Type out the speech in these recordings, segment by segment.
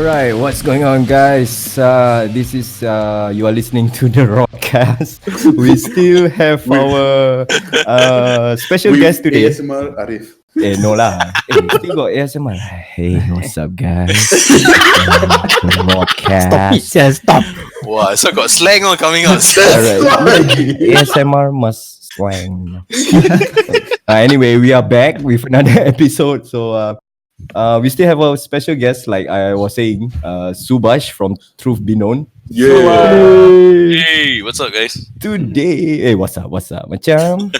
Alright, what's going on, guys? This is you are listening to the Rotcast. We still have our special guest today. ASMR Arif. No lah. Still got ASMR. Hey, what's up, guys? Rotcast. Stop. Wow, so got slang on coming out. Alright, ASMR must slang. Anyway, we are back with another episode. So we still have a special guest, like I was saying, Subash from Truth Be Known. Yeah. Hey, what's up, guys? Today, what's up, macam?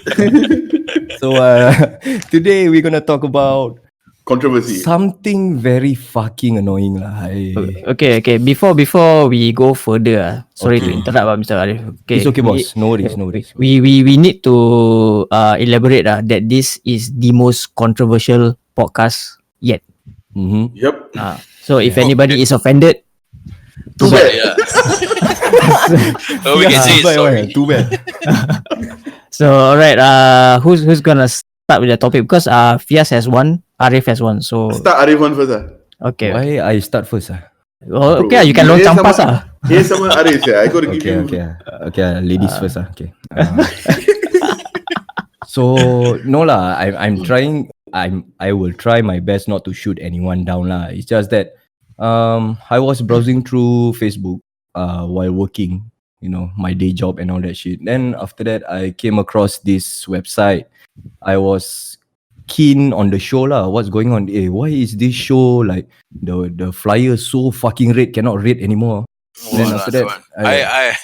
So today we're gonna talk about Controversy. something very fucking annoying lah. Okay. Before we go further, sorry to interrupt, Mr. Arif. It's okay, boss. No worries. We need to elaborate that this is the most controversial podcast yet. Mm-hmm. Yep. So if anybody is offended, Too bad. Yeah. We can say it's sorry. Too bad. so alright. Who's gonna start with the topic? Because Fias has one, Arif has one. So Start Arif one first. okay. Why I start first? Oh, okay, you can launch campas. Here's someone Arif. I gotta give you. Okay. Ladies first. Okay. So no lah. I'm trying. I will try my best not to shoot anyone down lah. It's just that I was browsing through Facebook while working, my day job and all that shit. Then after that, I came across this website. I was keen on the show lah. What's going on? Why is this show like the flyer so fucking red, cannot read anymore? Then after that, I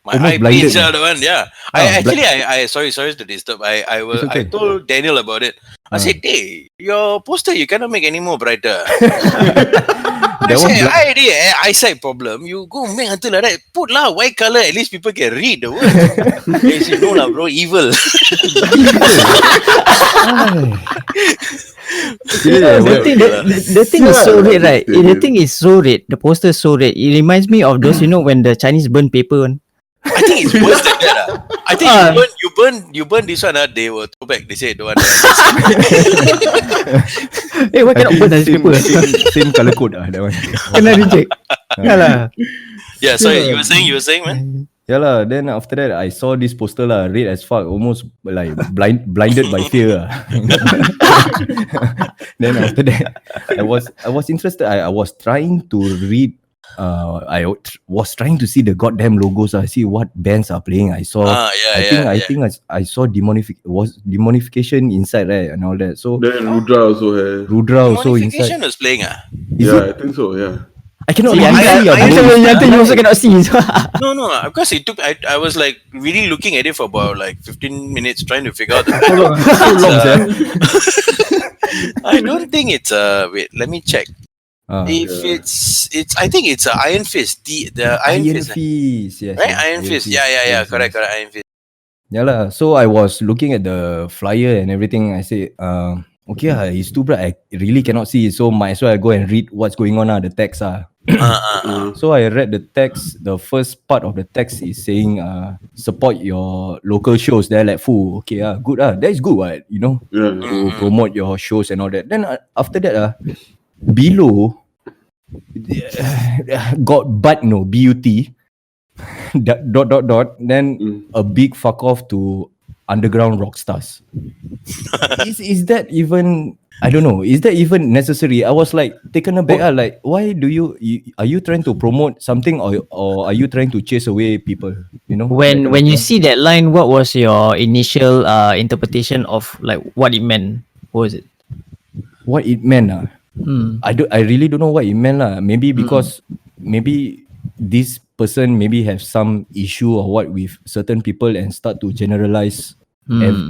my almost eye blinded. pains out the one. Yeah. I sorry to disturb. I okay. told Daniel about it. I said, hey, your poster you cannot make any more brighter. That one I already eyesight problem. You go make until like that. Put lah white color. At least people can read the word. They say no lah, bro. Evil. The thing is so red, right? The thing is so red. The poster is so red. It reminds me of those, when the Chinese burn paper one. I think it's worse than that. I think you burn this one. They will throw back. They say don't want. Hey, why cannot burn this paper? Same color code that one. Kena reject. Yeah. So you were saying, man. Yeah lah. Then after that, I saw this poster lah, red as fuck, almost like blinded by fear. Then after that, I was interested. I was trying to read. I was trying to see the goddamn logos. I see what bands are playing. I saw. I think I saw demonification inside, right, and all that. So Then Rudra also has. Rudra also inside. Demonification was playing. I think so. Yeah. I cannot See, see. you also cannot see. No. Because it took. I was like really looking at it for about like 15 minutes trying to figure out. So long, sir. I don't think it's wait. Let me check. If it's I think it's Iron Fist. The Iron Fist. Yes. Right? Iron Fist. Yeah. Correct. Iron Fist. Yeah lah. So I was looking at the flyer and everything. I said, okay, it's too bright. I really cannot see. So might as well I go and read what's going on. The text. So I read the text. The first part of the text is saying, support your local shows. They're like, okay, good. That is good, right? To promote your shows and all that. Then after that, below got BUT dot then a big fuck off to underground Rockstars. Is that even, I don't know, is that even necessary? I was like taken aback. Like, why do are you trying to promote something or are you trying to chase away people? When you see that line, what was your initial interpretation of like what it meant? What was it? What it meant? I really don't know what it meant lah. Maybe because maybe this person maybe have some issue or what with certain people and start to generalize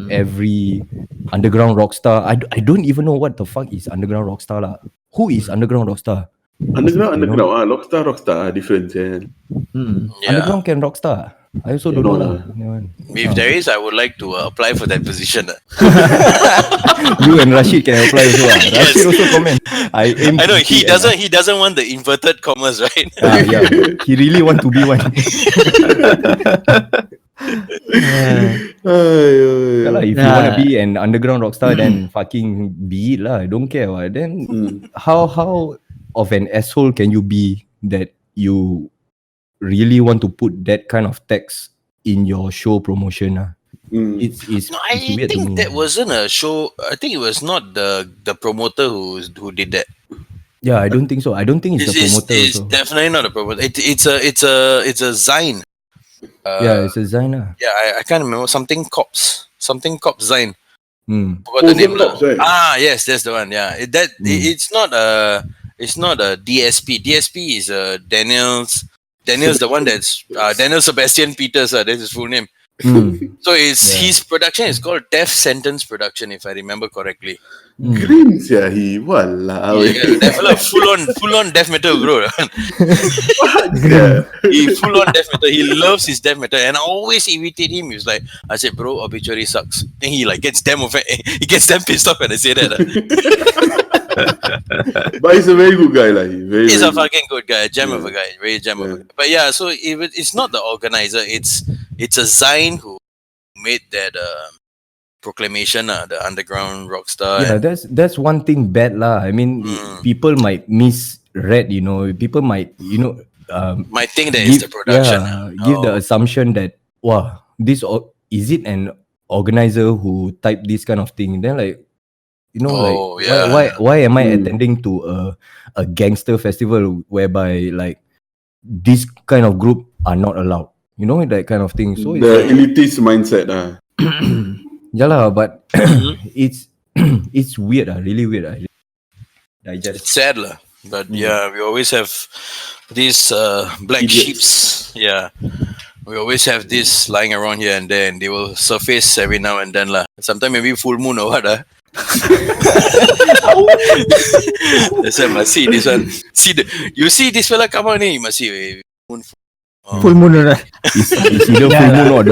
every underground rockstar. I don't even know what the fuck is underground rockstar lah. Who is underground rockstar? Underground. Rockstar different. Yeah. Underground can rockstar. I also don't know lah. If there is, I would like to apply for that position. You and Rashid can apply also. Rashid also comment. I know he doesn't want the inverted commas, right? Yeah. He really want to be one. If you want to be an underground rockstar, then fucking be it lah. I don't care. Then how of an asshole can you be that you really want to put that kind of text in your show promotion? It's No, it's I weird to think me. that wasn't a show. I think it was not the promoter who did that. Yeah, I don't think so. I don't think it's the promoter It's also. definitely not a promoter. It's a Zine. Yeah, it's a Zaina. Yeah, I can't remember something cops Zine. Mm. Forgot the name. Cops, right? Yes, that's the one. Yeah, it's not a DSP. DSP is Daniel's the one that's Daniel Sebastian Peters. That's his full name. Mm. So his production is called Death Sentence Production, if I remember correctly. Green sia he. Walao. Yeah, full on death metal, bro. Yeah. He full on death metal. He loves his death metal, and I always irritate him. He's like, I said, bro, Obituary sucks. And he like gets damn he gets damn pissed off when I say that. But he's a very good guy, like He's very a fucking good guy, gem of Yeah. a guy, very gem of a Yeah. guy. But yeah, so it's not the organizer. It's a Zine who made that proclamation, the underground rockstar. Yeah, that's one thing bad lah. I mean, people might misread. People might Might think that it's the production. give the assumption that is it an organizer who typed this kind of thing? Then why am I attending to a gangster festival whereby like this kind of group are not allowed? That kind of thing. So the elitist mindset. yeah lah, but it's weird, really weird. It's sad lah. But yeah, we always have these black sheeps. Yeah. We always have this lying around here and there, and they will surface every now and then lah. Sometimes maybe full moon or what That's why I must see this one. You see this fella come on here, you must see moon. Full moon lah. It's either full moon or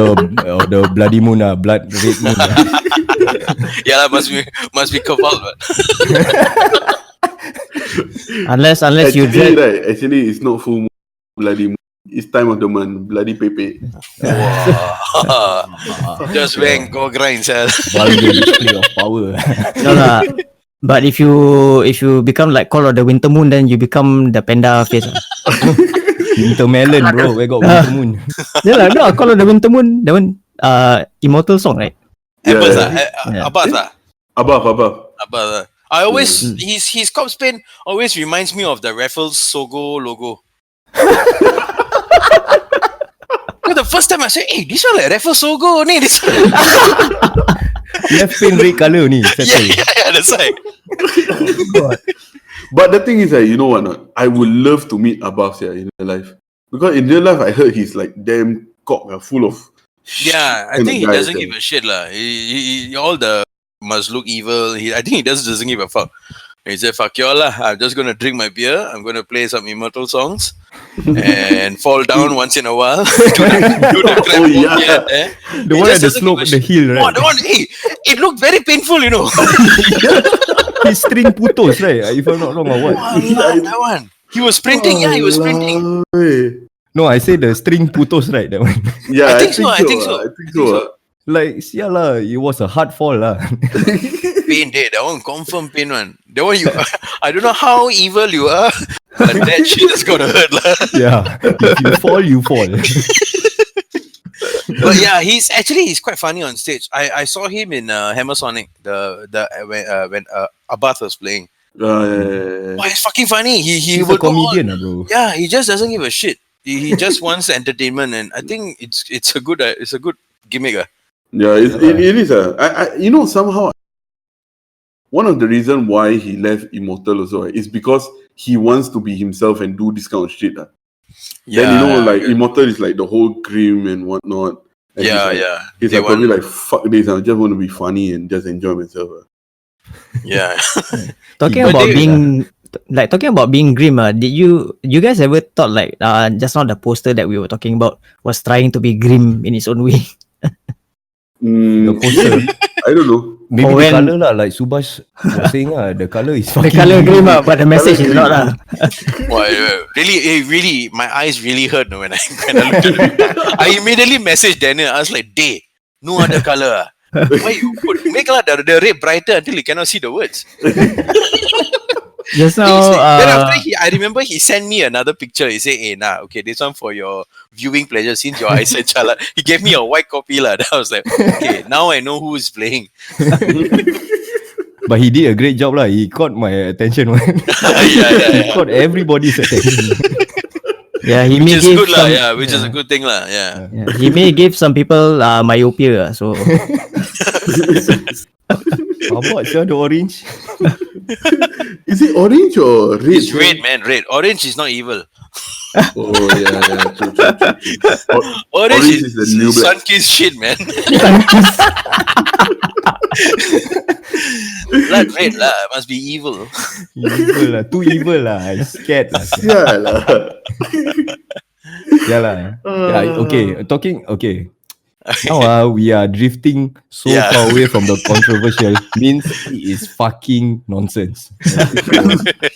the bloody moon, blood red moon. Yeah, must be cobalt. Unless you Actually, dread. actually, it's not full moon, bloody moon. It's time of the month, bloody pepe. Wow. Just went go grind, sir. Vulgar display of power. No lah. But if you become like Call of the Winter Moon, then you become the panda face. Winter melon, bro. Where got winter moon? Yeah lah, no, Call of the Winter Moon, that one immortal song, right? Abaz. Above. I always his Cops Paint always reminds me of the Raffles Sogo logo. The first time I said, "Hey, this one like Raffles Sogo ni." This one. Left paint red colour ni. Yeah, that's right. But the thing is that, you know what not? I would love to meet Above in real life. Because in real life, I heard he's like damn cock, full of shit. Yeah, I kind think he of guy, doesn't give a shit lah. He all the must look evil. I think he doesn't give a fuck. He said, "Fuck y'all lah. I'm just gonna drink my beer. I'm gonna play some immortal songs and fall down once in a while." do the clap here and there. The one at the slope, the hill, right? Oh, the one. Hey, it looked very painful, you know. His string putus, right? If I'm not wrong or what? That one. He was sprinting. Yeah, he was sprinting. No, I say the string putus, right? That one. Yeah, I think so. Like, yeah, it was a hard fall lah. Pain, that one confirm pain one. That one I don't know how evil you are, but that shit is gonna hurt lah. Yeah, if you fall, you fall. But yeah, he's quite funny on stage. I saw him in Hammer Sonic when Abath was playing. Oh, he's fucking funny. He's a comedian, bro. Yeah, he just doesn't give a shit. He just wants entertainment, and I think it's a good gimmick. Yeah, it is. I somehow one of the reasons why he left Immortal also is because he wants to be himself and do this kind of shit. Then Immortal is like the whole grim and whatnot. And he's like probably like, fuck this, I just want to be funny and just enjoy myself. Yeah. Talking about being grim, did you guys ever thought like just now the poster that we were talking about was trying to be grim in its own way? The poster. I don't know. Maybe the colour lah, like Subash was saying the colour is The fucking colour grim, but the message is not lah. Really, my eyes really hurt when I looked at it. I immediately messaged Daniel. I was like, "Day, no other colour. Why you make the red brighter until you cannot see the words?" Just Then now, after I remember he sent me another picture. He said, "Hey, nah, okay, this one for your viewing pleasure. Since your eyesight chala." He gave me a white copy lah. I was like, okay, now I know who is playing. But he did a great job lah. He caught my attention. He caught everybody's attention. yeah, he may Which is give good lah. some, Yeah, which is a good thing lah. Yeah. yeah, he may give some people myopia. So How about the orange? Is it orange or red? It's red, man. Red. Orange is not evil. Oh yeah. True. Orange is the new black. sun-kissed shit, man. Blood red lah. Must be evil. Evil lah. Too evil lah. I scared lah. Yeah lah. Yeah lah. Yeah, okay. Okay. Now we are drifting so far away from the controversial. Means it is fucking nonsense.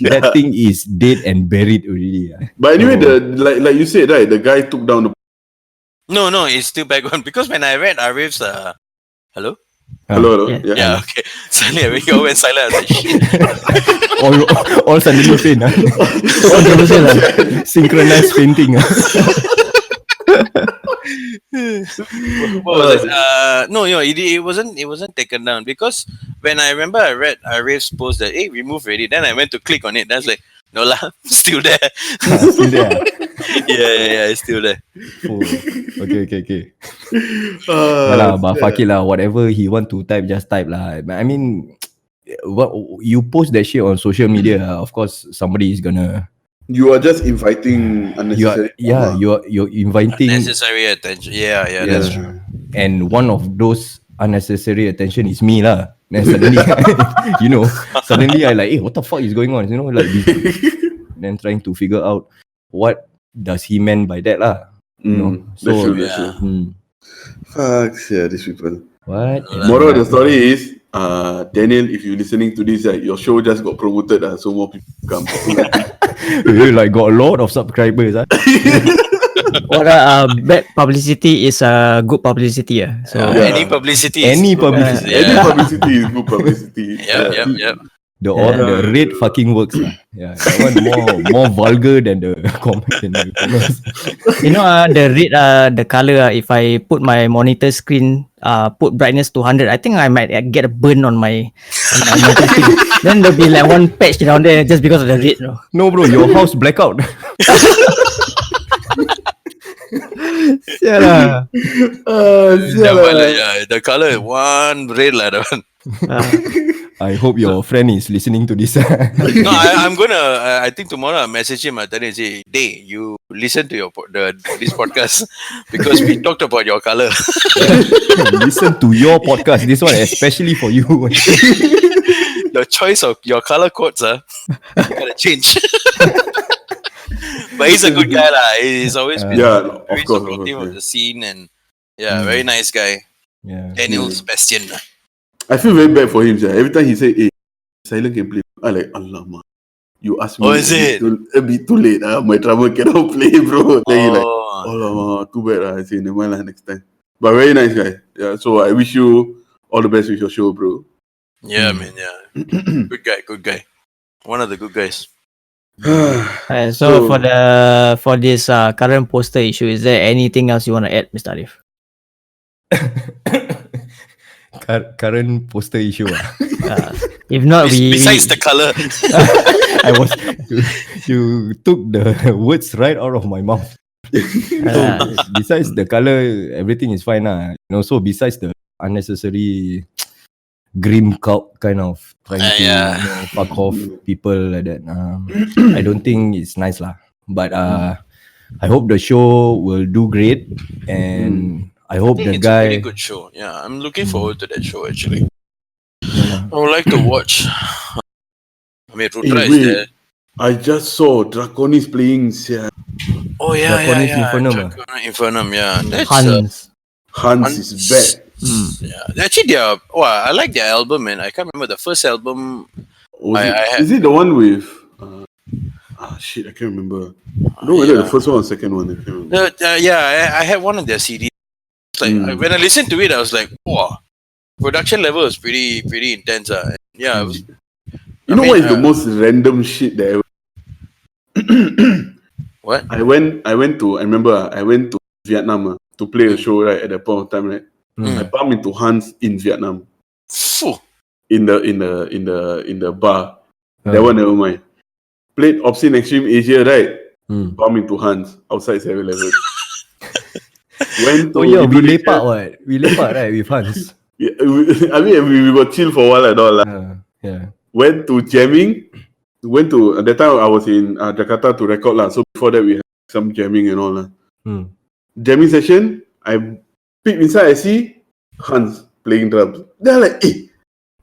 That thing is dead and buried already. But anyway, like you said, right? The guy took down the. No, it's still back on because when I read Arif's hello. Hello. Yeah. Yeah, okay. Suddenly when you went silent, I was like, shit. all suddenly faint. Controversial lah. Synchronized fainting. What was it? No, it wasn't taken down because when I remember I read Arif's post that remove already. Then I went to click on it. That's like, no lah, still there. Still there. Yeah, it's still there. Oh, okay. But fuck it lah. Whatever he want to type, just type lah. I mean, what you post that shit on social media, of course somebody is gonna. You are just inviting unnecessary. You're inviting Unnecessary attention. Yeah, that's true. And one of those unnecessary attention is me lah. Then suddenly, suddenly I like, what the fuck is going on? Like then trying to figure out what does he mean by that lah. That's true. Fuck yeah, these people. What? Moral of the story is, Daniel, if you're listening to this, your show just got promoted, so more people come. You like got a lot of subscribers. what bad publicity is good publicity. So any publicity is Any good publicity. Any publicity is good publicity. Yep. The red fucking works lah. Yeah, that one more vulgar than the comment. The red the color. If I put my monitor screen put brightness to 100, I think I might get a burn on my monitor screen. Then there'll be like one patch down there just because of the red. No bro, your house blackout. Yeah. The color one red lah. That one. I hope your friend is listening to this. No, I'm gonna. I think tomorrow I'll message him. I'll tell him, say, "Day, you listen to this podcast because we talked about your color." Listen to your podcast. This one especially for you. The choice of your color codes, gotta change. But he's a good guy, lah. He's always been very supportive of the scene and very nice guy. Yeah. Daniel Sebastian. I feel very bad for him. Every time he say, silent can play. I like, alamak. You ask me. Oh, is it? A bit too late. My drummer cannot play, bro. Then he like, alamak, too bad. I say, never mind, next time. But very nice guy. Yeah. So I wish you all the best with your show, bro. Yeah, man. Yeah. Good guy. One of the good guys. So for this current poster issue, is there anything else you want to add, Mr. Arif? Current poster issue. If not, besides the color, you took the words right out of my mouth. So besides the color, everything is fine. So besides the unnecessary grim cult kind of trying to fuck off people like that, I don't think it's nice lah. But I hope the show will do great, and I hope the it's guy. a pretty good show. Yeah, I'm looking forward to that show actually. I would like to watch. I mean, Rudra is there. I just saw Draconis playing. Oh yeah, Draconis Infernum. Infernum, yeah. That's Hans. Hans is bad. Yeah, actually, I like their album, man. I can't remember the first album. Is it the one with? Shit, I can't remember. I don't know whether the first one or second one. I can't remember. I had one of their CDs. Like when I listened to it, I was like, wow, production level is pretty intense. It was You know what is the most random shit that What? I went to Vietnam to play a show right at that point of time, right? I bumped into Hans in Vietnam. Phew. In the bar. That one never mind. Played Obscene Extreme Asia, right? Bumped into Hans outside 7-Eleven. Went to we Indonesia. lepak what? We lepak right with Hans. Yeah, we got chill for a while and all. Yeah. Went to jamming. At that time I was in Jakarta to record lah. So before that we had some jamming and all lah. Jamming session. I peep inside. I see Hans playing drums. They're like, hey.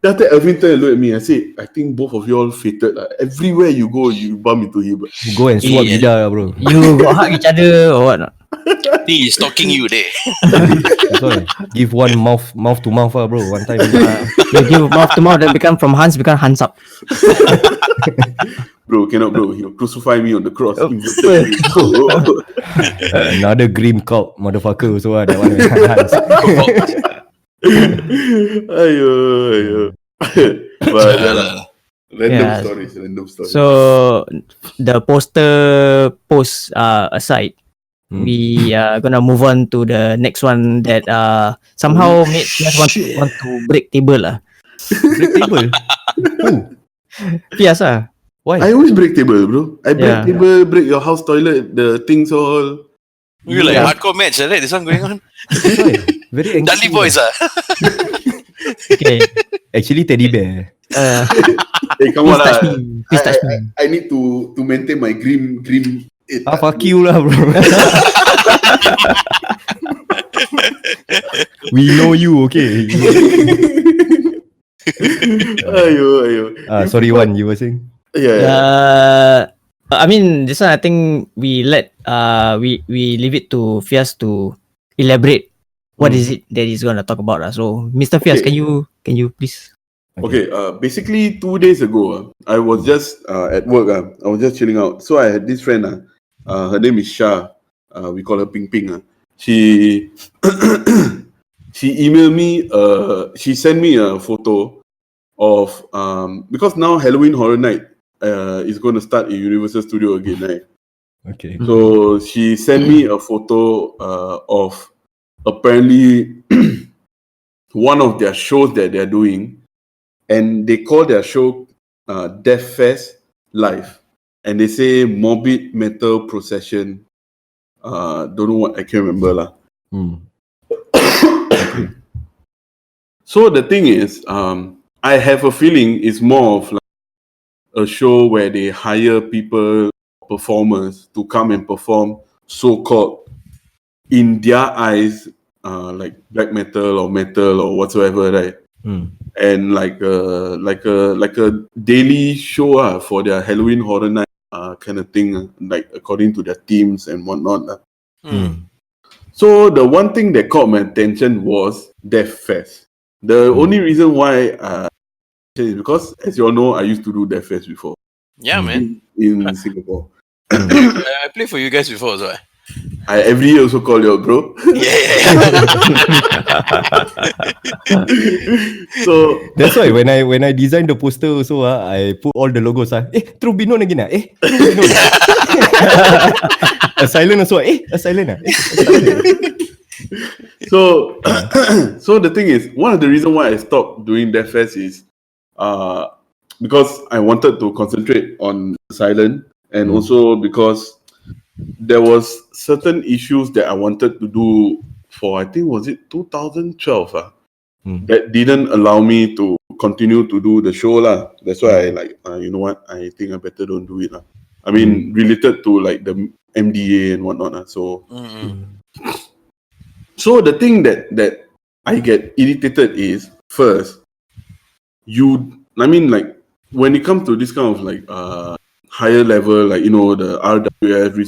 Then after Alvin turned and looked at me. I said, I think both of you all fated. Everywhere you go, you bump into him. Go and swap guitar, bro. You got hug each other or what? He is stalking you there. That's why. Give one mouth to mouth, bro. One time. You give mouth to mouth, then become Hans up. Bro, cannot, bro. He'll crucify me on the cross. Another grim cult motherfucker also that one. Ayo. But random stories. So the poster post aside, we are gonna move on to the next one that somehow made us want to break table lah. Break table? Pias lah. Why? I always break table, bro. I break table, break your house toilet, the things all. You like hardcore match, right? This one going on. Very Dudley boys, Okay. Actually, teddy bear. Hey, come on lah. Please touch me. I need to maintain my grim. Fuck you lah, bro. We know you, okay? Ayo. Sorry, Wan, you were saying? Yeah. I mean, this one I think we let we leave it to Fias to elaborate what is it that he's gonna talk about. So, Mr. Fias, can you please? Okay. Basically 2 days ago, I was just at work. I was just chilling out. So I had this friend. Her name is Shah. We call her Ping Ping. She emailed me. She sent me a photo of because now Halloween Horror Night is going to start in Universal Studio again, right? Okay. So she sent me a photo of apparently one of their shows that they're doing, and they call their show Death Fest Live, and they say Morbid Metal Procession. Don't know what, I can't remember lah. So the thing is, I have a feeling it's more of like a show where they hire people, performers, to come and perform so-called, in their eyes, like black metal or whatsoever, right? And like a daily show for their Halloween Horror Night kind of thing, like according to their themes and whatnot. So the one thing that caught my attention was Death Fest. The only reason why is because, as you all know, I used to do Death Fest before. Yeah, man. In Singapore. I played for you guys before, so I every year also call you, bro. Yeah. So that's why when I designed the poster also, I put all the logos. True Binon again. True Binon. A silent also. A silent. So the thing is, one of the reasons why I stopped doing Death Fest is because I wanted to concentrate on silent, and also because there was certain issues that I wanted to do for, I think, was it 2012 that didn't allow me to continue to do the show lah. That's why I you know what, I think I better don't do it lah. I mean, related to like the MDA and whatnot. So the thing that I get irritated is, first, when it comes to this kind of like higher level, like, you know, the RWF,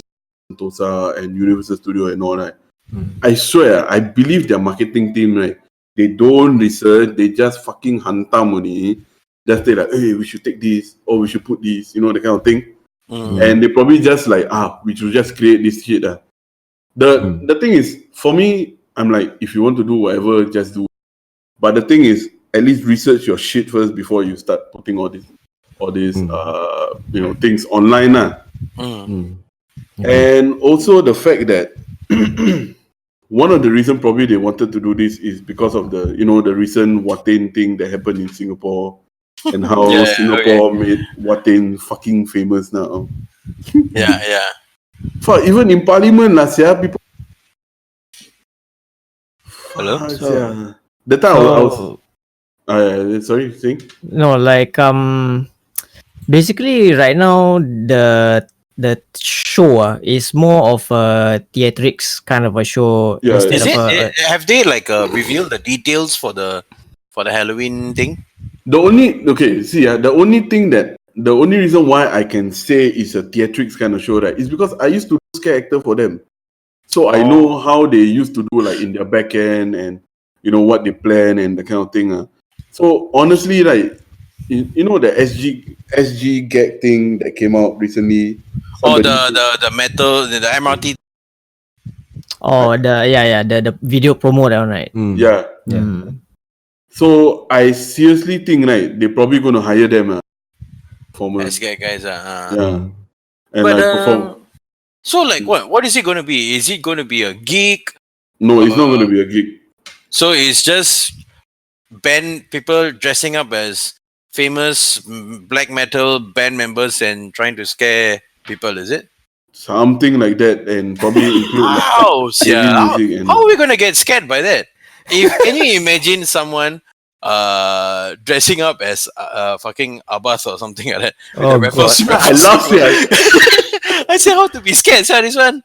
Sentosa and Universal Studio and all that, I swear, I believe their marketing team, right, they don't research, they just fucking hantam only. Just say like, hey, we should take this, or we should put this, you know, that kind of thing. And they probably just like, we should just create this shit. The thing is, for me, I'm like, if you want to do whatever, just do. But the thing is, at least research your shit first before you start putting all all these things online and also the fact that one of the reasons probably they wanted to do this is because of the the recent Watain thing that happened in Singapore and how Singapore made Watain fucking famous now. Yeah. Fuck, even in Parliament last year, people. Hello? The time I was sorry, saying? No, like basically right now the show is more of a theatrics kind of a show instead Is of it? Have they revealed the details for the Halloween thing? The only reason why I can say it's a theatrics kind of show, right, is because I used to do scare actor for them. So I know how they used to do like in their back end and what they plan and the kind of thing. So honestly, like the SG gag thing that came out recently. The metal, the MRT. the video promo that one, right? Yeah. So I seriously think they're probably going to hire them performers. Guys, Yeah. And but perform. so what is it going to be? Is it going to be a gig? No, it's not going to be a gig. So it's just band people dressing up as famous black metal band members and trying to scare people, is it? Something like that, and probably include music. How are we gonna get scared by that? Can you imagine someone dressing up as fucking Abbas or something like that? Oh God. I love it. I said how to be scared, sir, this one.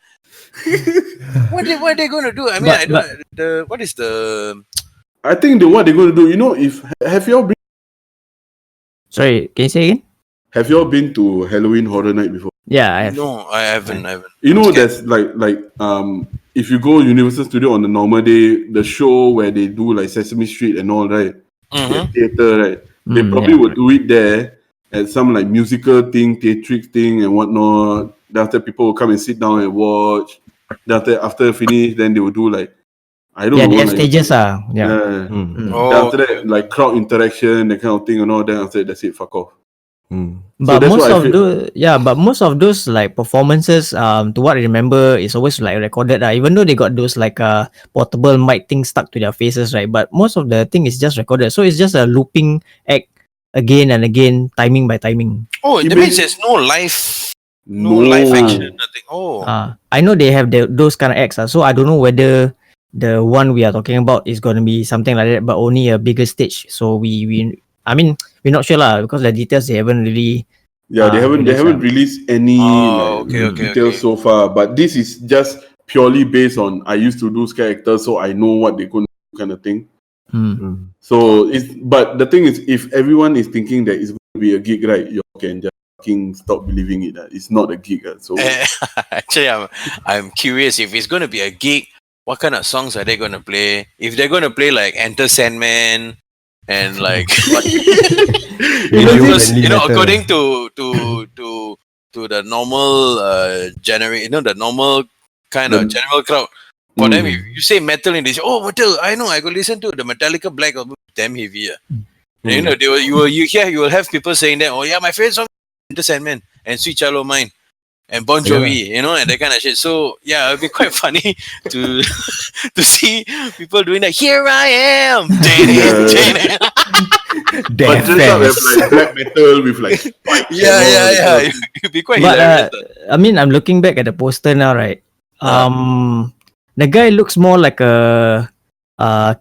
What are they gonna do? I mean, what is the? I think what they're going to do, have you all been? Sorry, can you say again? Have you all been to Halloween Horror Night before? Yeah, I have. No, I haven't. There's like if you go Universal Studio on the normal day, the show where they do like Sesame Street and all, right? Theater, right? They probably would do it there at some like musical thing, theatrics thing and whatnot. Then after people will come and sit down and watch. Then after finish, then they will do like I don't know. They have like, stages, Then after that, like crowd interaction, that kind of thing and all. Then after that, that's it. Fuck off. But most of those like performances, to what I remember, is always like recorded. Even though they got those like portable mic things stuck to their faces, right? But most of the thing is just recorded, so it's just a looping act again and again, timing by timing. Oh, that means there's no live action, nothing. I know they have those kind of acts, so I don't know whether the one we are talking about is going to be something like that, but only a bigger stage. So we're not sure because the details they haven't really. Yeah, they haven't released any details so far. But this is just purely based on I used to do scare actors, so I know what they're going to do, kind of thing. So but the thing is, if everyone is thinking that it's going to be a gig, right, you can just fucking stop believing it. It's not a gig. So actually, I'm curious if it's going to be a gig. What kind of songs are they going to play? If they're going to play like Enter Sandman and like, according to the normal the normal kind of general crowd. For them, if you say metal and they say, "Oh, metal," I know, I go listen to the Metallica Black album, damn heavy. You will have people saying that, "Oh yeah, my favorite song is Enter Sandman and Sweet Child O' Mine." And Bon Jovi, and that kind of shit. So yeah, it'd be quite funny to see people doing that. Here I am, but just up with like black metal with like yeah. It'd be quite hilarious. I'm looking back at the poster now, right? The guy looks more like a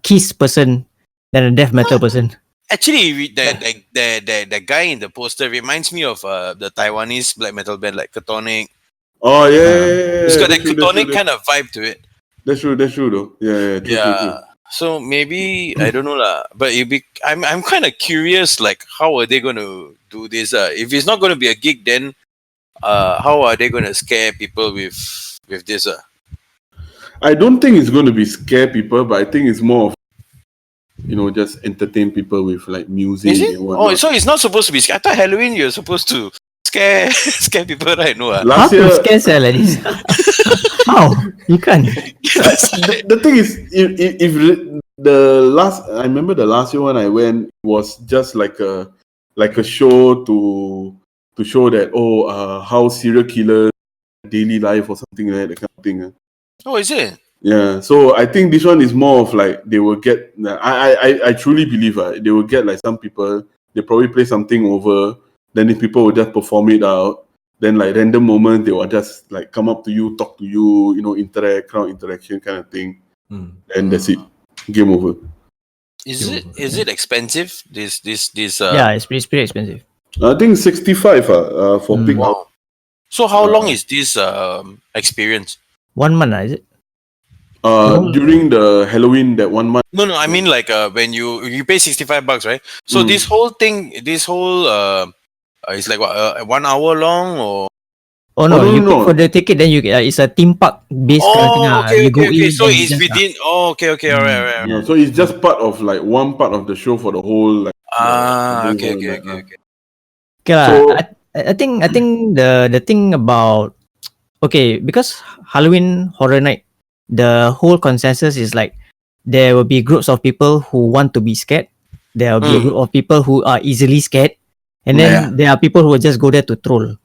Kiss person than a death metal person. Actually, the guy in the poster reminds me of the Taiwanese black metal band like Ketonic. Oh yeah. It's got that Ketonic kind of vibe to it. That's true though. Yeah. True. So maybe I don't know lah. But I'm kind of curious, like how are they gonna do this? If it's not gonna be a gig, then how are they gonna scare people with this? I don't think it's gonna be scare people, but I think it's more of just entertain people with like music. Is it? And whatnot. So it's not supposed to be scare. I thought Halloween you're supposed to scare people, right? No. Last year, scare like this? How? You can't. The thing is, if I remember the last year when I went was just like a like a show to show that how serial killer daily life or something like that kind of thing. Oh, is it? Yeah, so I think this one is more of like they will get. I truly believe they will get like some people. They probably play something over, then the people will just perform it out. Then like random moment they will just like come up to you, talk to you, interact, crowd interaction kind of thing, and that's it. Game over. Is it expensive? This Yeah, it's pretty expensive. I think 65 for big house. Wow. So how long is this experience? 1 month, is it? During the Halloween that 1 month. No, I mean like when you pay $65, right? So this whole thing, is like what, 1 hour long or? Oh no, you no. pay for the ticket, then you it's a theme park based kind of thing. Okay, You go in, So then you it's just, within. Okay, all right. Yeah, so it's just part of like one part of the show for the whole like. Okay. Okay lah. So- I think the thing about because Halloween Horror Night, the whole consensus is like there will be groups of people who want to be scared. There will be a group of people who are easily scared, and then there are people who will just go there to troll.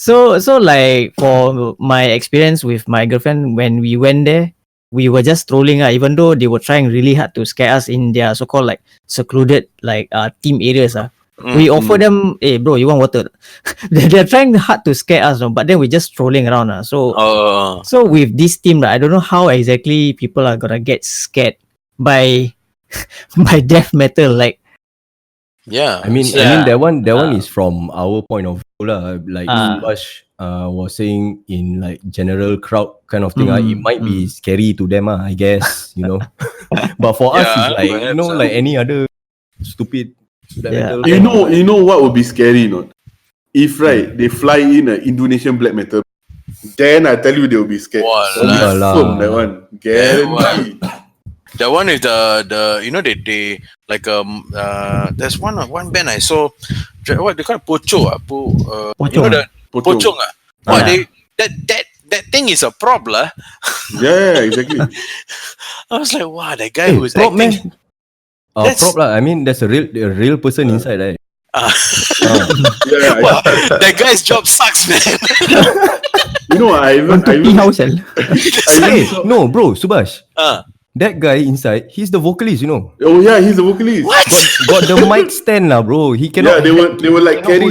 So like for my experience with my girlfriend, when we went there, we were just trolling even though they were trying really hard to scare us in their so-called like secluded like team areas. We offer them, hey bro, you want water? They're trying hard to scare us, no? But then we're just trolling around. So with this team, I don't know how exactly people are gonna get scared by by death metal. Like, yeah. I mean that one is from our point of view lah. Like Subash was saying in like general crowd kind of thing. It might be scary to them, I guess, But for us, it's like perhaps, like any other stupid black metal. You know what would be scary, not? If they fly in an Indonesian black metal, then I tell you they will be scared. Walah. That one, guarantee. The one with the they like there's one band I saw, what they call it, Pocho Pocong. Pocong that thing is a prop lah. Yeah, exactly. I was like, wow, that guy who's prop acting. man. Prop lah. I mean, there's a real person inside, right? Yeah, That guy's job sucks, man. I even No, bro, Subash. That guy inside, he's the vocalist, Oh yeah, he's the vocalist. What? Got the mic stand lah, bro. He cannot. Yeah, they were like carry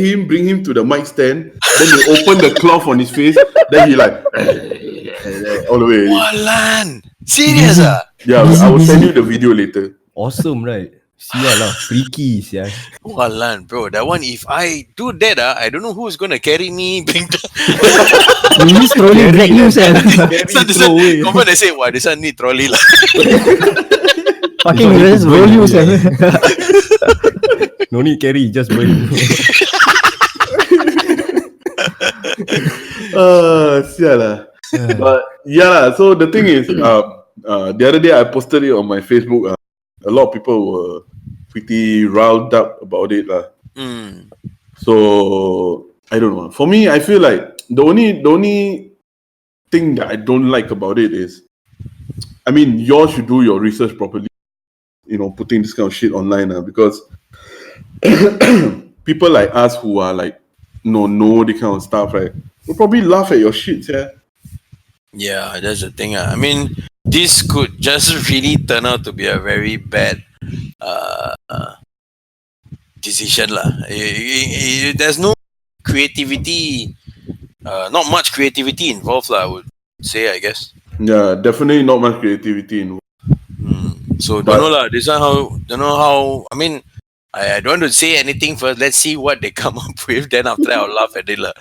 him, bring him to the mic stand. Then they open the cloth on his face. Then he like all the way. Walan, serious ah? Yeah, I will send you the video later. Awesome, right? Sial lah, freaky, sial. Walan, bro, that one, if I do that, I don't know who's gonna carry me. Bring the... You trolley drag you, sir. Confirm they say, why this one need trolley lah. Fucking just roll you, sir. No need carry, just burn. Sial lah. But yeah lah. So the thing is, the other day I posted it on my Facebook. A lot of people were pretty riled up about it lah. So I don't know. For me, I feel like the only thing that I don't like about it is, I mean, you all should do your research properly. Putting this kind of shit online because people like us who are like know the kind of stuff, right? Will probably laugh at your shit, yeah. Yeah, that's the thing. I mean, this could just really turn out to be a very bad decision lah. There's no creativity, not much creativity involved lah, I would say, I guess. Yeah, definitely not much creativity involved. So don't know how. I mean, I don't want to say anything first. Let's see what they come up with. Then after that, I'll laugh at it lah.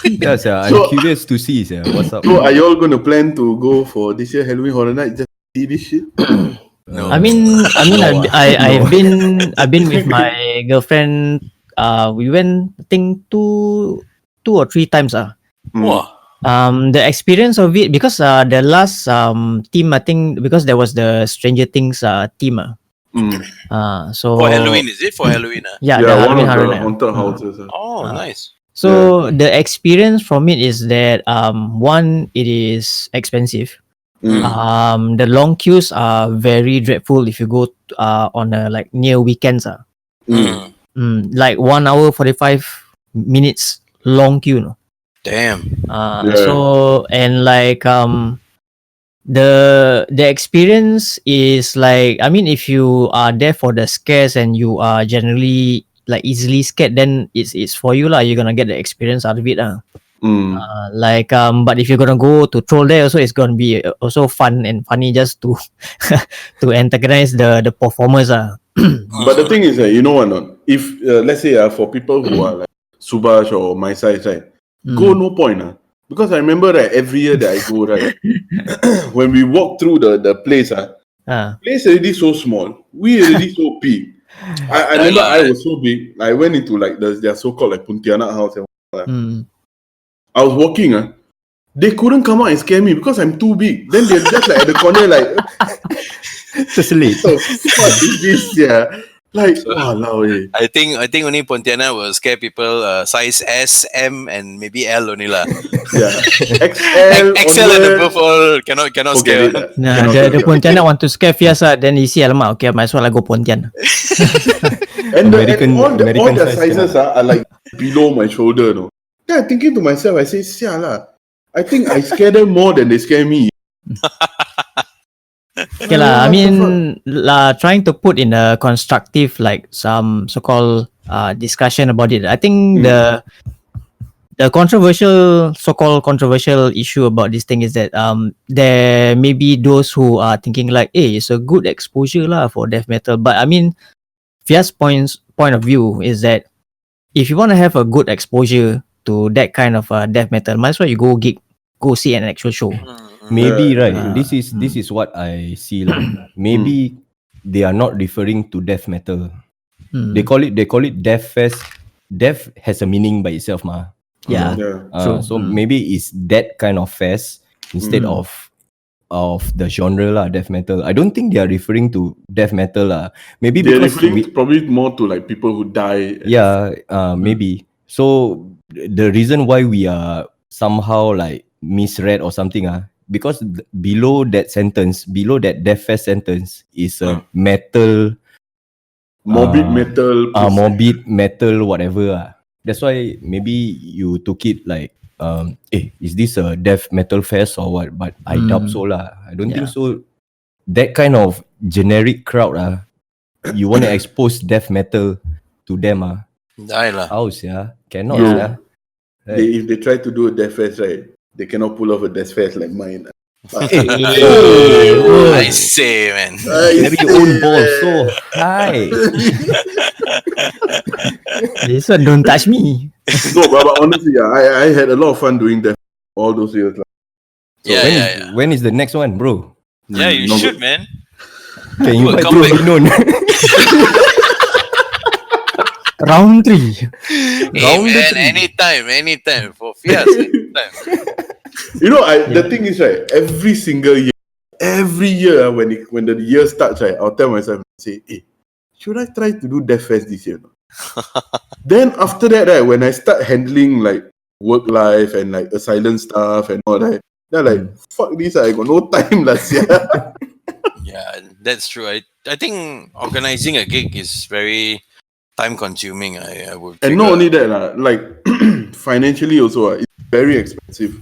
Yeah, sir. I'm curious to see, sir. What's up? So, are you all gonna plan to go for this year Halloween Horror Night? Just see this shit? No. I mean, I've been with my girlfriend. We went, I think, two or three times. Wow. The experience of it, because the last team, I think, because there was the Stranger Things team. So For Halloween, is it? For Halloween? Yeah, the one Halloween of Horror the Night. haunted houses. Oh, nice. So the experience from it is that one, it is expensive. The long queues are very dreadful if you go on like near weekends. Like 1 hour 45 minutes long queue. No? Damn. So and like the experience is like, I mean, if you are there for the scares and you are generally like easily scared, then it's for you lah. You're gonna get the experience out of it lah. But if you're gonna go to troll there also, it's gonna be also fun and funny just to to antagonize the performers ah. But the thing is, you know what? Not if let's say for people who are like Subash or my size, right? Go no point because I remember that every year that I go, right, when we walk through the place, place already so small, we already so big. I remember I was so big. I went into like their so-called like Pontianak house. And I was walking, they couldn't come out and scare me because I'm too big. Then they're just like at the corner, like, so what is this? Yeah, like, wow, I think only Pontianak will scare people size S, M, and maybe L only lah. Yeah, XL, XL and above all cannot scare. Nah, the Pontianak want to scare Fias then you see, alamak, okay, might as well I go Pontian. And all the sizes are like below my shoulder, no. Then I'm thinking to myself, I say, sialah, I think I scare them more than they scare me. Okay lah, I mean, trying to put in a constructive, like some so-called discussion about it. I think the so-called controversial issue about this thing is that there may be those who are thinking like, hey, it's a good exposure lah for death metal. But I mean, Fia's point of view is that if you want to have a good exposure to that kind of death metal, might as well you go see an actual show. Maybe right. This is what I see. Maybe they are not referring to death metal. They call it death fest. Death has a meaning by itself, ma. Yeah. So maybe it's that kind of fest instead of the genre lah, death metal. I don't think they are referring to death metal lah. Maybe they're because referring probably more to like people who die. Yeah, maybe. So the reason why we are somehow like misread or something because below that death fest sentence is a metal, morbid metal, morbid metal, whatever. That's why maybe you took it like, is this a death metal fest or what? But I doubt so lah. I don't think so. That kind of generic crowd you want to expose death metal to them Die lah. House cannot If they try to do a death fest, right, they cannot pull off a death fest like mine. I say, man. Carry your own ball so high. This one don't touch me. No, but honestly, I had a lot of fun doing that all those years. When is the next one, bro? Yeah, you should, man. Can you invite Bro Vinon? Round 3. Anytime for Fias. Anytime. You know, the thing is, right, every year when the year starts, right, I'll tell myself, say, hey, should I try to do Death Fest this year? Then after that, right, when I start handling like work life and like asylum stuff and all that, they're like, fuck this, I got no time last year. Yeah, that's true. I think organizing a gig is very time consuming. I would. And not only that, like financially also, it's very expensive.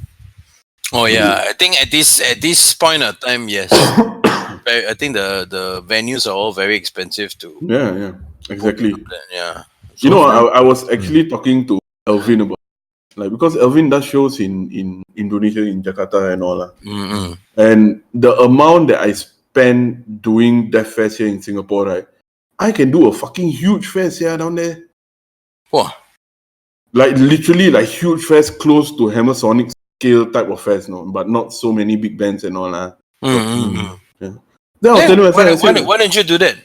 Oh yeah, I think at this point of time, yes. I think the venues are all very expensive to. Yeah, exactly. Yeah. So, you know, I was actually talking to Elvin about because Elvin does shows in Indonesia, in Jakarta and all that. And the amount that I spend doing Death Fest here in Singapore, right? I can do a fucking huge fest here down there. What? Like literally like huge fest close to Hammer Sonic scale type of fest, no, but not so many big bands and all that. Yeah. Then I'll tell you why don't you do that?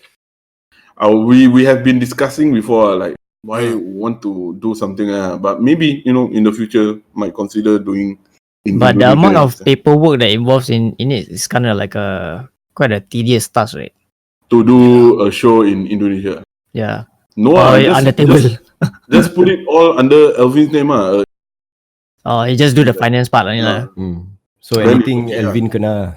We have been discussing before, like why want to do something, but maybe in the future might consider doing. But the amount of paperwork that involves in it is kind of like quite a tedious task, right? To do a show in Indonesia. Yeah. No, on the table. Just put it all under Elvin's name. You just do the finance part. So anything Elvin kena.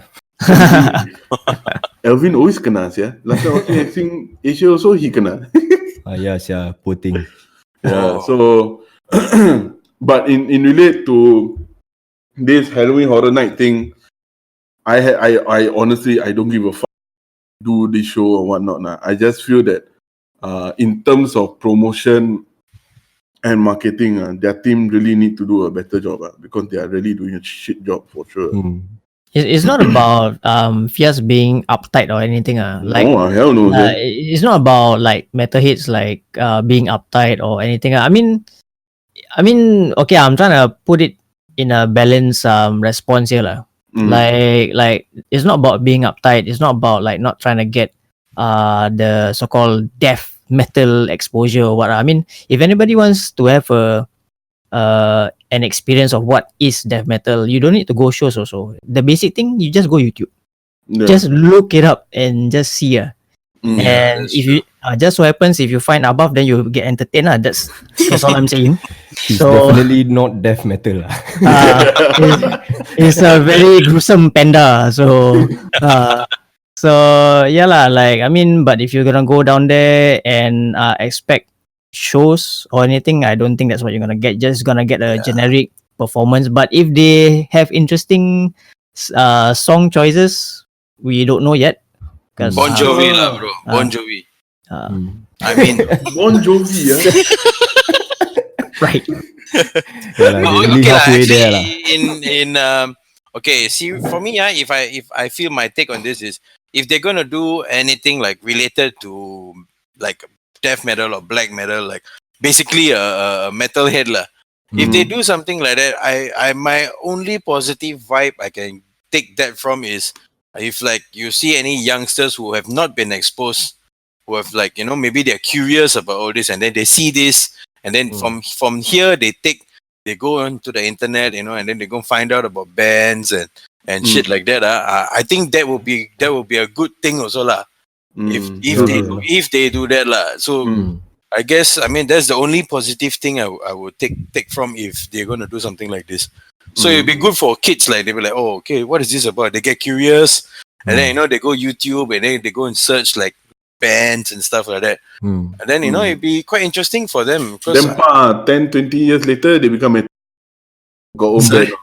Alvin always kena, yeah. Last time I acting Asia also he kena. Yes, yeah, poor thing. Yeah. Oh. So, but in relate to this Halloween Horror Night thing, I honestly I don't give a fuck do this show or whatnot. Nah. I just feel that in terms of promotion and marketing, their team really need to do a better job because they are really doing a shit job for sure. It's not about Fias being uptight or anything. Like No, hell no. Sir. it's not about like metalheads like being uptight or anything. I mean, okay, I'm trying to put it in a balanced response here, lah. Like it's not about being uptight. It's not about like not trying to get the so-called death metal exposure or what. I mean, if anybody wants to have an experience of what is death metal, you don't need to go shows also. The basic thing, you just go YouTube. Yeah. Just look it up and just see. Yeah, And that's if you just so happens if you find above, then you get entertained. That's all I'm saying. He's So definitely not death metal. it's a very gruesome panda. So yeah lah. Like I mean, but if you're gonna go down there and expect shows or anything, I don't think that's what you're gonna get. Just gonna get a generic performance. But if they have interesting song choices, we don't know yet. Bon Jovi lah, bro. Bon Jovi. I mean, Bon Jovi, yeah. right. Yeah, no, really okay lah. halfway there lah. Actually, okay. See, for me, if I feel my take on this is if they're gonna do anything like related to like death metal or black metal, like basically a metalhead lah. If they do something like that, I my only positive vibe I can take that from is if like you see any youngsters who have not been exposed, who have like maybe they're curious about all this and then they see this and then from here they go onto the internet and then they go find out about bands and shit like that. I think that will be a good thing also lah. If they do that lah. So I guess that's the only positive thing I would take from if they're gonna do something like this. So it'd be good for kids, like they'll be like, oh, okay, what is this about? They get curious, and then they go YouTube and then they go and search like bands and stuff like that. And then it'd be quite interesting for them. Then 10, 20 years later, they become a got own band.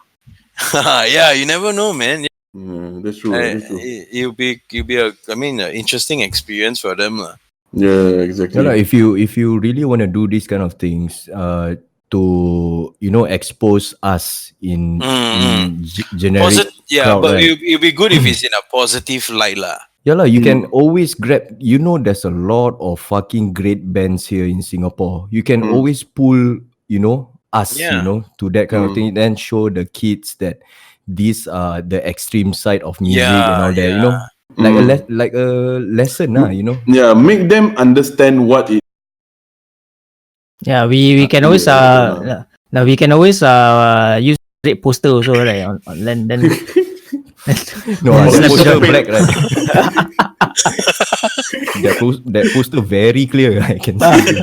Yeah, you never know, man. Yeah, that's true. That's true. It'll be an interesting experience for them. Yeah, exactly. Yeah, if you really want to do these kind of things, to expose us in generic crowd, but right? it'll be good if it's in a positive light lah. Yeah lah, you can always grab. There's a lot of fucking great bands here in Singapore. You can always pull, us, to that kind of thing. Then show the kids that these are the extreme side of music and all that. Like a lesson, Yeah, make them understand what it. Yeah, we can always now we can always use red poster also, right? On then No, that poster black, right? that poster very clear. I can see.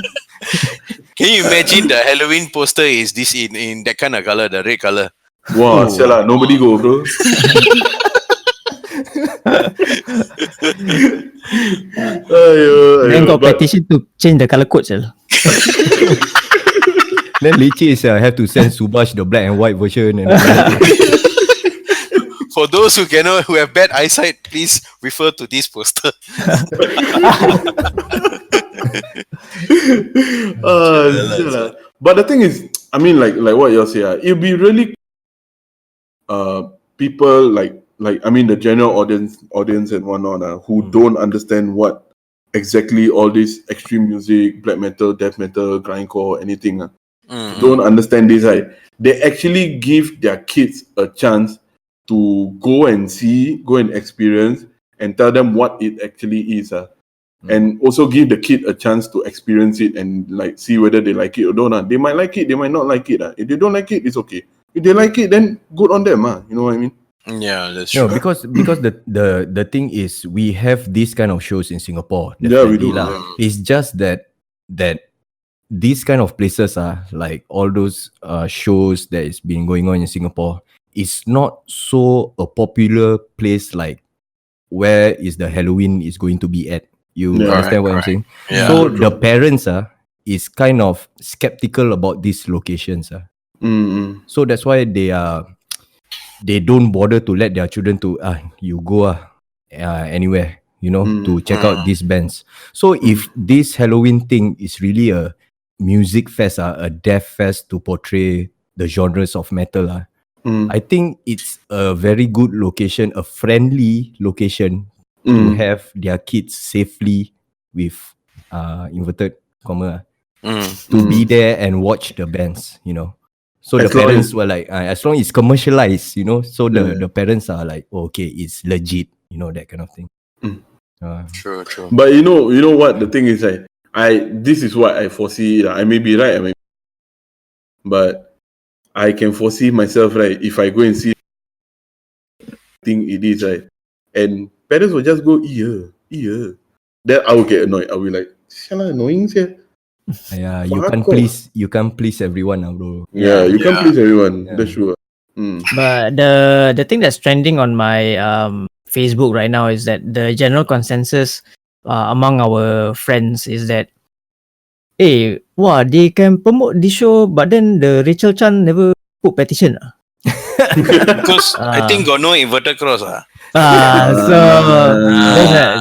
Can you imagine the Halloween poster is this in that kind of color, the red color? Wow, sialah, nobody go, bro. Then got petition to change the color code, sir. Then leceh have to send Subash the black and white version. And For those who have bad eyesight, please refer to this poster. But the thing is, like what you say, it'll be really people like the general audience and whatnot who don't understand what exactly all this extreme music, black metal, death metal, grindcore, anything don't understand this. They actually give their kids a chance to go and see, go and experience, and tell them what it actually is. And also give the kid a chance to experience it and like see whether they like it or don't. They might like it, they might not like it. If they don't like it, it's okay. If they like it, then good on them. You know what I mean? Yeah, that's true. No, because the thing is, we have these kind of shows in Singapore. Yeah, we do. It's just that these kind of places are like all those shows that is been going on in Singapore. It's not so a popular place like where is the Halloween is going to be at. You understand what I'm saying? Yeah. So the parents is kind of skeptical about these locations. So that's why they don't bother to let their children to you go anywhere, to check out these bands. So if this Halloween thing is really a music fest, a death fest to portray the genres of metal, I think it's a very good location, a friendly location to have their kids safely with inverted comma to be there and watch the bands, So As the long parents as- were like, as long as it's commercialized, so the parents are like, okay, it's legit, that kind of thing. True. But you know what the thing is, this is what I foresee. I may be right, but I can foresee myself, right? If I go and see, think it is right, and parents will just go, yeah. Then I will get annoyed. I will be like, "Shall annoying here?" Yeah, Fuck you can't please everyone, bro. Yeah, you can't Yeah. please everyone. Yeah. That's true. But the thing that's trending on my Facebook right now is that the general consensus among our friends is that, hey, they can promote this show, but then the Rachel Chan never put petition. Because I think got no inverted cross. So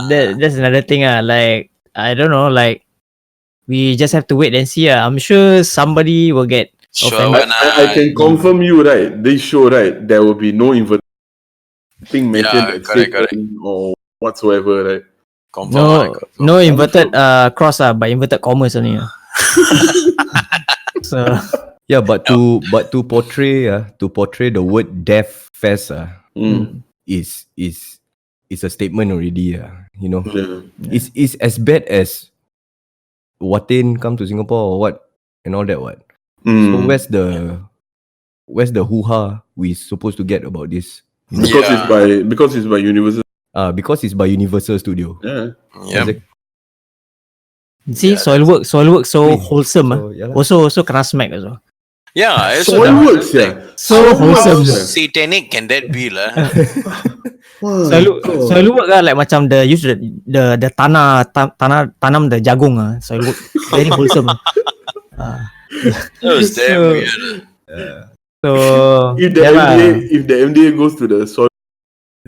that's another thing. Like, I don't know, like, we just have to wait and see. I'm sure somebody will get Sure, offended. I can confirm you, right? This show, right? There will be no thing mentioned as correct. Satan or whatsoever, right? Confirm. No inverted cross, but inverted commas only. So Yeah, but to portray the word death fest is a statement already. Yeah. It's as bad as Watin come to Singapore or what and all that. What? So where's the hoo-ha we supposed to get about this? Because it's by Universal. Because it's by Universal Studio. Yeah. Yep. see, Soilwork so wholesome. So, yeah lah. Also kena smack also. Yeah, I also Soilworks, like, So how wholesome. satanic can that be lah? Soilwork like macam the use the tanam the jagung Soilwork very wholesome. That was damn So- weird. So If the MDA goes to the soil,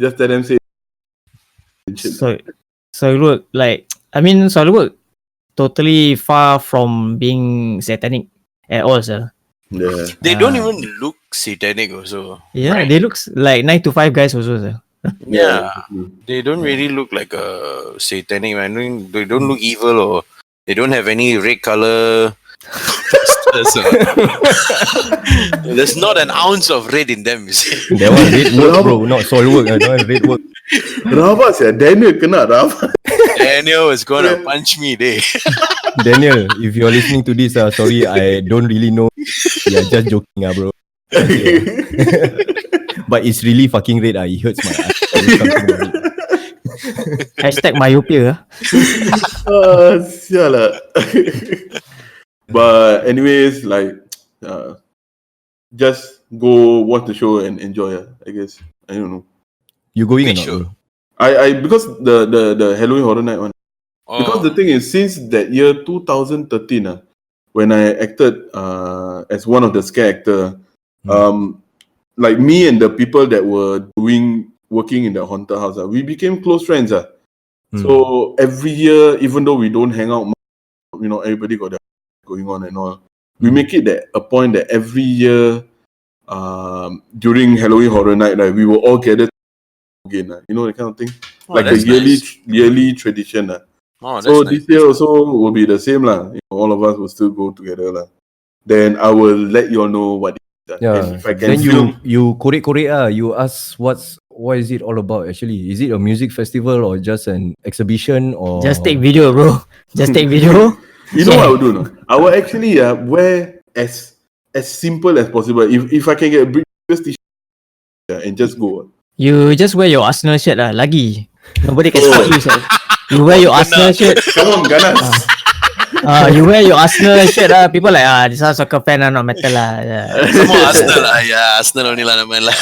just tell them say. Soilwork, like, I mean, Soilwork totally far from being satanic at all, sir. Yeah. They don't even look satanic also. Yeah, they looks like 9 to 5 guys also, sir. Yeah. They don't really look like a satanic. I mean, they don't look evil or they don't have any red color. There's not an ounce of red in them, you see. That one red work, bro, not soil work. That one red work. Rabas ya, Daniel kena rabas. Daniel is gonna punch me there. Daniel, if you're listening to this, sorry, I don't really know. Yeah, just joking, bro. But it's really fucking red. It hurts my eyes. Hashtag myopia. Sial lah. But anyways, like, just go watch the show and enjoy. I guess. I don't know. You going or Which not, show? bro? I because the Halloween Horror Night one. Oh. Because the thing is, since that year 2013, when I acted as one of the scare actor, like me and the people that were working in the haunted house, we became close friends. So every year, even though we don't hang out much, everybody got their going on and all, we make it a point that every year during Halloween Horror Night, right, we will all gather again, that kind of thing. Like a that's nice. yearly tradition. Oh, that's So nice. this year also will be the same lah. All of us will still go together lah. Then I will let you all know what it is. Yeah. And if I can Then film, you korek you ask what is it all about actually? Is it a music festival or just an exhibition or Just take video, bro. Just take video. you know what I will do? No? I will actually wear as simple as possible. If I can get a British t-shirt and just go. You just wear your Arsenal shirt lagi. Nobody can spot you, sir. You wear your Arsenal shirt. Come on, Ganas. You wear your Arsenal shirt people like this one soccer fan not metal lah. Yeah. Some more Arsenal lah. Yeah, Arsenal only lah naman lah.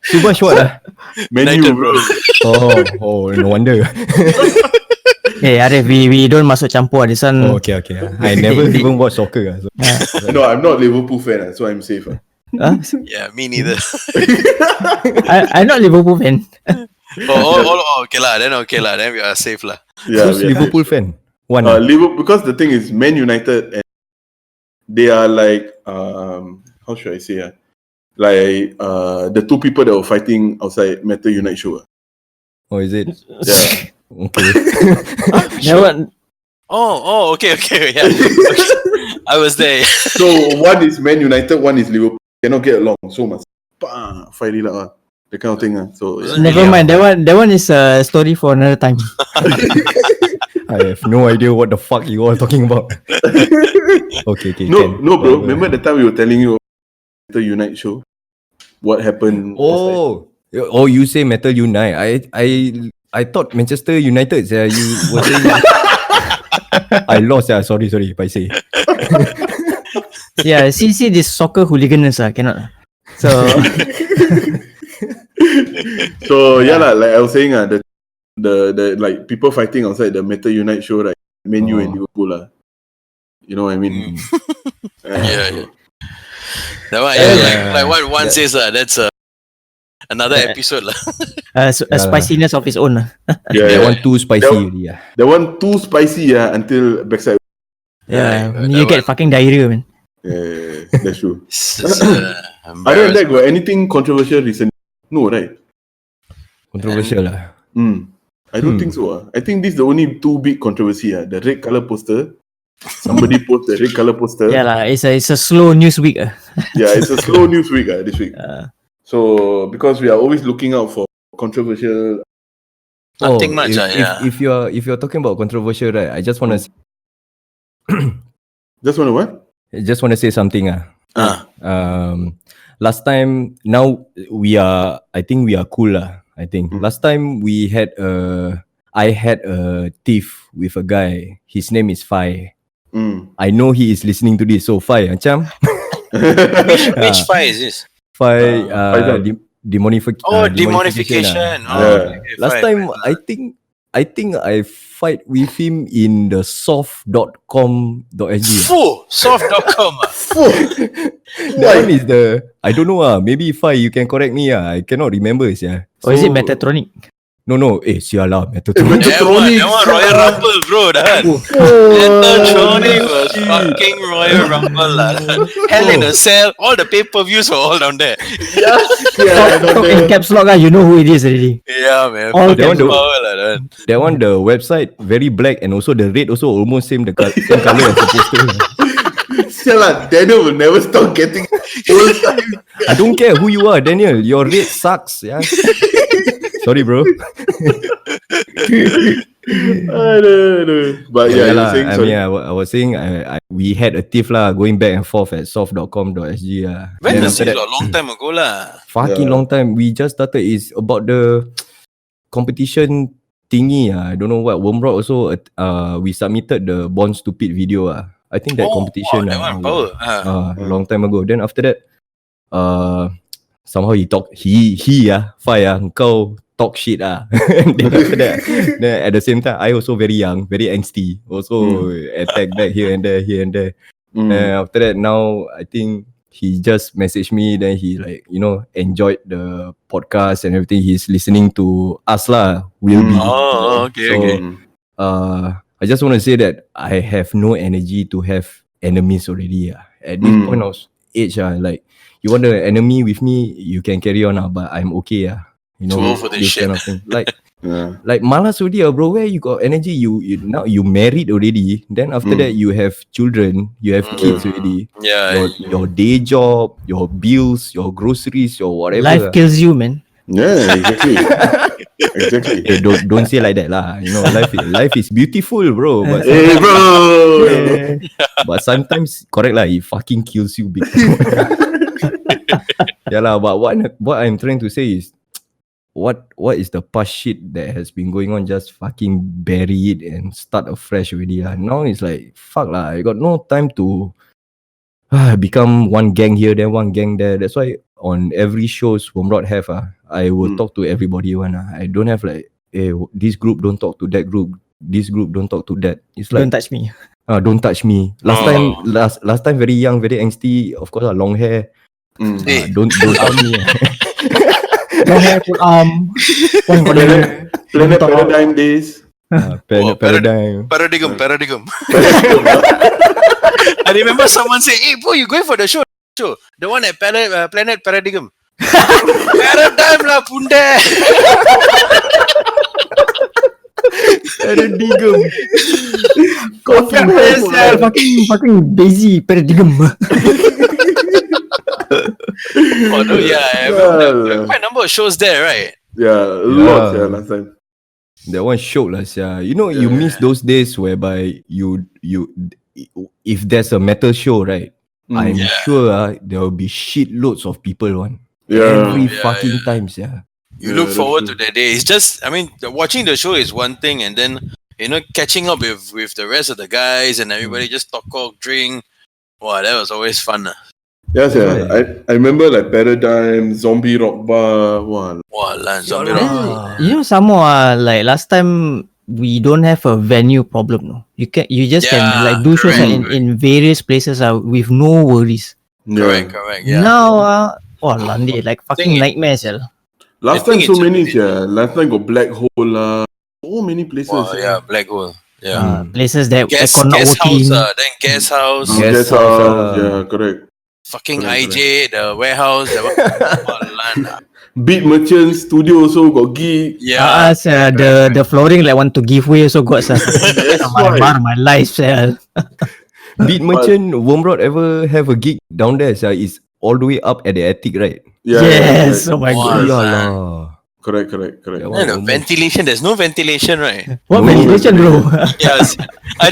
Subash what Menu, United, bro. Oh, no wonder. Hey, Arif, we don't masuk campur this one. Oh, okay. I never even watch soccer. So. No, I'm not Liverpool fan, so I'm safe. Huh? Yeah, me neither. I'm not Liverpool fan. Okay lah. Then we are safe lah. Yeah, Who's we are Liverpool safe. fan? One. Liverpool, because the thing is, Man United, and they are like, how should I say? Like the two people that were fighting outside Metal Unite show. Oh, is it? Yeah. Okay. That one, Okay. Yeah. Okay. I was there. So one is Man United, one is Liverpool. Cannot get along, so much. Fight it out. That kind of thing. So yeah. never mind. That one is a story for another time. I have no idea what the fuck you all talking about. Okay. No, bro. Remember the time we were telling you Metal Unite show? What happened? Oh, you say Metal Unite. I thought Manchester United. You were saying. I lost. Sorry. If I say. Yeah, see this soccer hooligans cannot. So Yeah, like I was saying, the like people fighting outside the Metal Unite show, right? Man U and Liverpool, you know what I mean? Yeah. That one, like what one says, that's another episode lah. a spiciness of its own. That one too spicy already. That one too spicy until backside. Yeah, Right, you that get fucking diarrhea, man. Yeah, that's true. It's, Other than that, got anything controversial recently? No, right? Controversial lah. I don't think so. I think this is the only two big controversy. The red color poster. Somebody post the red color poster. Yeah lah, it's a slow news week. Yeah, it's a slow news week this week. So because we are always looking out for controversial. nothing much. If you're talking about controversial, right? I just want to. Just want to what? I just want to say something. Last time, now I think we are cool lah. I think last time I had a thief with a guy. His name is Fai. I know he is listening to this. So Fai, macam. Which file is this? Fai, demonetization. Last time, I think I fight with him in the soft.com.sg. Soft.com. That one is I don't know maybe Fai, you can correct me I cannot remember Or is it Metatronic? No, sial lah, Metatronic. That one Royal Rumble, bro. Metatronic was fucking Royal Rumble lah. Hell in a Cell. All the pay-per-views were all down there. In caps lock, you know who it is already. Yeah, man. All Fucking caps power lah. That one, the website very black and also the red also almost same color as the poster. Daniel will never stop getting. I don't care who you are, Daniel. Your red sucks. Yeah. Sorry, bro. But yeah, lah. saying, I was saying we had a thief lah going back and forth at soft.com.sg When was it? A long time ago lah. Fucking long time. We just started. It's about the competition thingy. I don't know what. Wormrod also. We submitted the Born Stupid video. I think that competition. That one power. Long time ago. Then after that, somehow he Fai kau talk shit Then after that, then at the same time, I also very young, very angsty. Also attack back here and there. After that, now I think he just messaged me. Then he enjoyed the podcast and everything. He's listening to us lah. Will be. Okay. I just want to say that I have no energy to have enemies already. At this point of age, like you want an enemy with me, you can carry on, but I'm okay. You know, Too old for this shit. kind of thing. Like malas already, bro. Where you got energy? You now you married already. Then after that, you have children, you have kids already. Yeah. Your day job, your bills, your groceries, your whatever. Life kills you, man. Yeah, exactly. Exactly. Hey, don't say like that lah. You know, life is beautiful, bro. But Hey, bro. but sometimes, correct lah, it fucking kills you big time. Yeah lah. But what I'm trying to say is, what is the past shit that has been going on? Just fucking bury it and start afresh already lah. Now it's like fuck lah. I got no time to become one gang here, then one gang there. That's why on every shows Womrod have I will talk to everybody one. I don't have like, this group don't talk to that group. This group don't talk to that. It's like, Don't touch me. don't touch me. Last time very young, very angsty. Of course, long hair. Hey. Don't touch me. Long hair, full arm. One corner. Planet Paradigm days. Planet Paradigm. Paradigm. I remember someone say, "Hey, bro, you going for the show? The one at Planet Paradigm." Paradigm lah, punde. Paradigm. Fucking busy paradigm. Oh no, yeah, there are quite a number of shows there, right? Yeah, lots last time. That one shook lah, sia. You know, you miss those days whereby you if there's a metal show, right? I'm sure there will be shitloads of people one. Every fucking time, yeah. You look forward to that day. It's just, I mean, watching the show is one thing, and then catching up with the rest of the guys and everybody just talk, drink. Wow, that was always fun. Yes, yeah. I remember like Paradigm, Zombie Rock Bar. Wow, Zombie Rock Bar. You know, some more like last time we don't have a venue problem. No, you just can like do shows in various places with no worries. Correct. Yeah. Now, Landi, like fucking nightmares. Last time so many. Last time got Black Hole. So many places. Black Hole. Yeah. Places that guest not working. House. Then guest house. Guest house. Yeah, correct. Fucking IJ, the warehouse. Beat Merchant Studio also got gig. Yeah. The flooring like want to give way also got my life. Beat Merchant, Wormrod ever have a gig down there? It's all the way up at the attic, right? Yeah, yes. Right. Oh my god. Correct. Ventilation. There's no ventilation, right? What ventilation, bro? Yes. I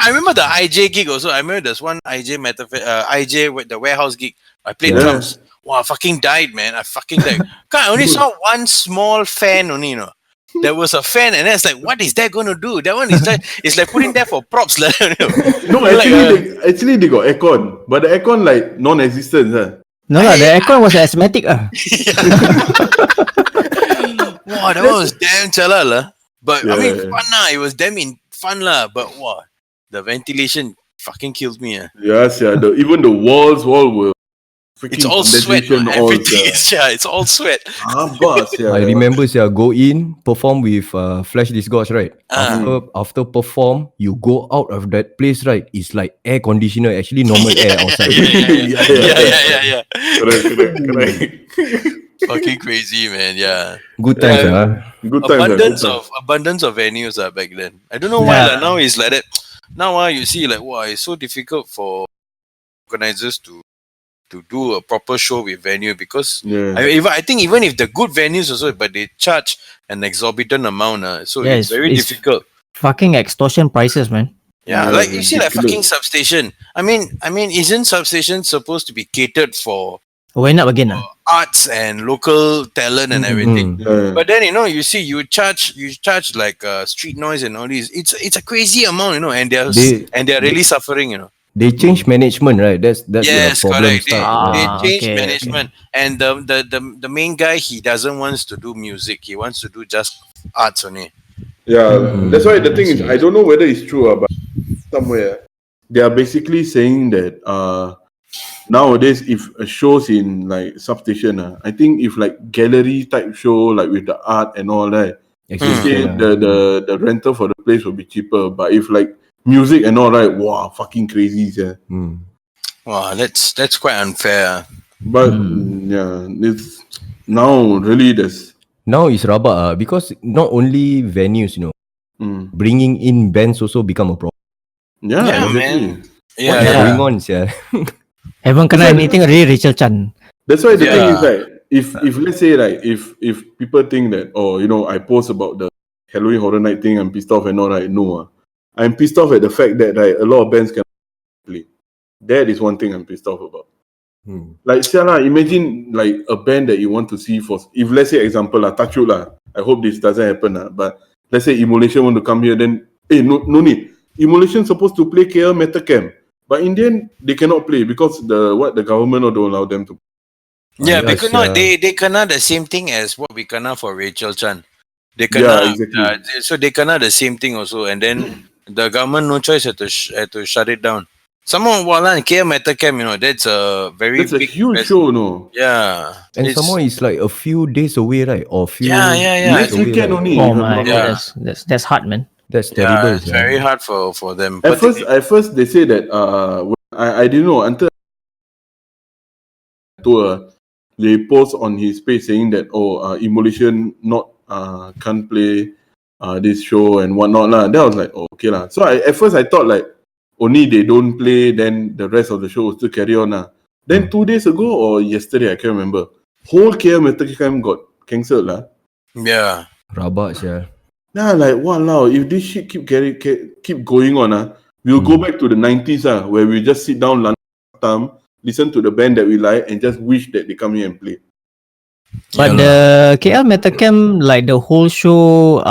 remember the IJ gig also. I remember there's one IJ with the warehouse gig. I played drums. Wow, I fucking died, man. I fucking died. I only saw one small fan only, There was a fan, and it's like, what is that going to do? That one is like, it's like putting there for props. No, actually they got aircon, but the aircon like non-existent. No, the aircon was asthmatic. Wow, that one was damn chala lah. But I mean, fun lah. It was damn fun lah. But wow, the ventilation fucking killed me. Yes, even the walls were. It's all sweat. Everything is it's all sweat. I remember, go in, perform with Flash Disgorge, right? After perform, you go out of that place, right? It's like air conditioner, actually normal air outside. Yeah. Correct. Fucking crazy, man. Yeah. Good times, Good times. Abundance of venues back then. I don't know why now it's like that. Now you see like, wow, it's so difficult for organizers to do a proper show with venue because I think even if the good venues also, but they charge an exorbitant amount, so it's very difficult. Fucking extortion prices, man. Yeah, like you see, like fucking Substation. I mean, isn't Substation supposed to be catered for went up again? Arts and local talent and everything. But then you see, you charge like street noise and all these. It's a crazy amount, and they're really suffering, They change management, right? That's yes, the problem. Correct. They change management, and the main guy, he doesn't want to do music. He wants to do just arts only. Yeah, that's why the thing is, I don't know whether it's true, but somewhere they are basically saying that nowadays, if a show's in like Substation, I think if like gallery type show, like with the art and all that, the rental for the place will be cheaper. But if like music and all right, wow, fucking crazy, Wow, that's quite unfair. But it's now really now it's rabak because not only venues, bringing in bands also become a problem. Yeah, exactly. Man. What's going on, Haven't kena anything already, Rachel Chan. That's why the thing is like, if let's say like if people think that I post about the Halloween Horror Night thing, I'm pissed off and all right, no. I'm pissed off at the fact that a lot of bands can play. That is one thing I'm pissed off about. Like, imagine like a band that you want to see if let's say example touch wood I hope this doesn't happen but let's say Immolation want to come here, then no need. Immolation supposed to play KL Metal Camp, but in the end they cannot play because the government don't allow them to. Yeah, Yes, because no, they kena the same thing as what we kena for Rachel Chan. They Yeah, kena, exactly. so they kena the same thing also, and then the government no choice had to shut it down. Some more, KL Metacam, that's a very That's a big huge show, no? Yeah, and some more it's like a few days away, right? Or few yeah. Next away, weekend right? only, Oh if I'm my not god, wrong. that's hard, man. That's yeah. terrible. It's very hard for them. At first they say that I didn't know until they post on his page saying that Immolation not can't play this show and whatnot lah. Then I was like, oh, okay lah. So at first I thought like only they don't play, then the rest of the show will still carry on lah. Then 2 days ago or yesterday, I can't remember, whole KL Metacam got cancelled lah. Yeah. Rabak, yeah. Now like wow, if this shit keep going on we'll go back to the 90s where we just sit down listen to the band that we like and just wish that they come here and play. But the KL Metacam, like the whole show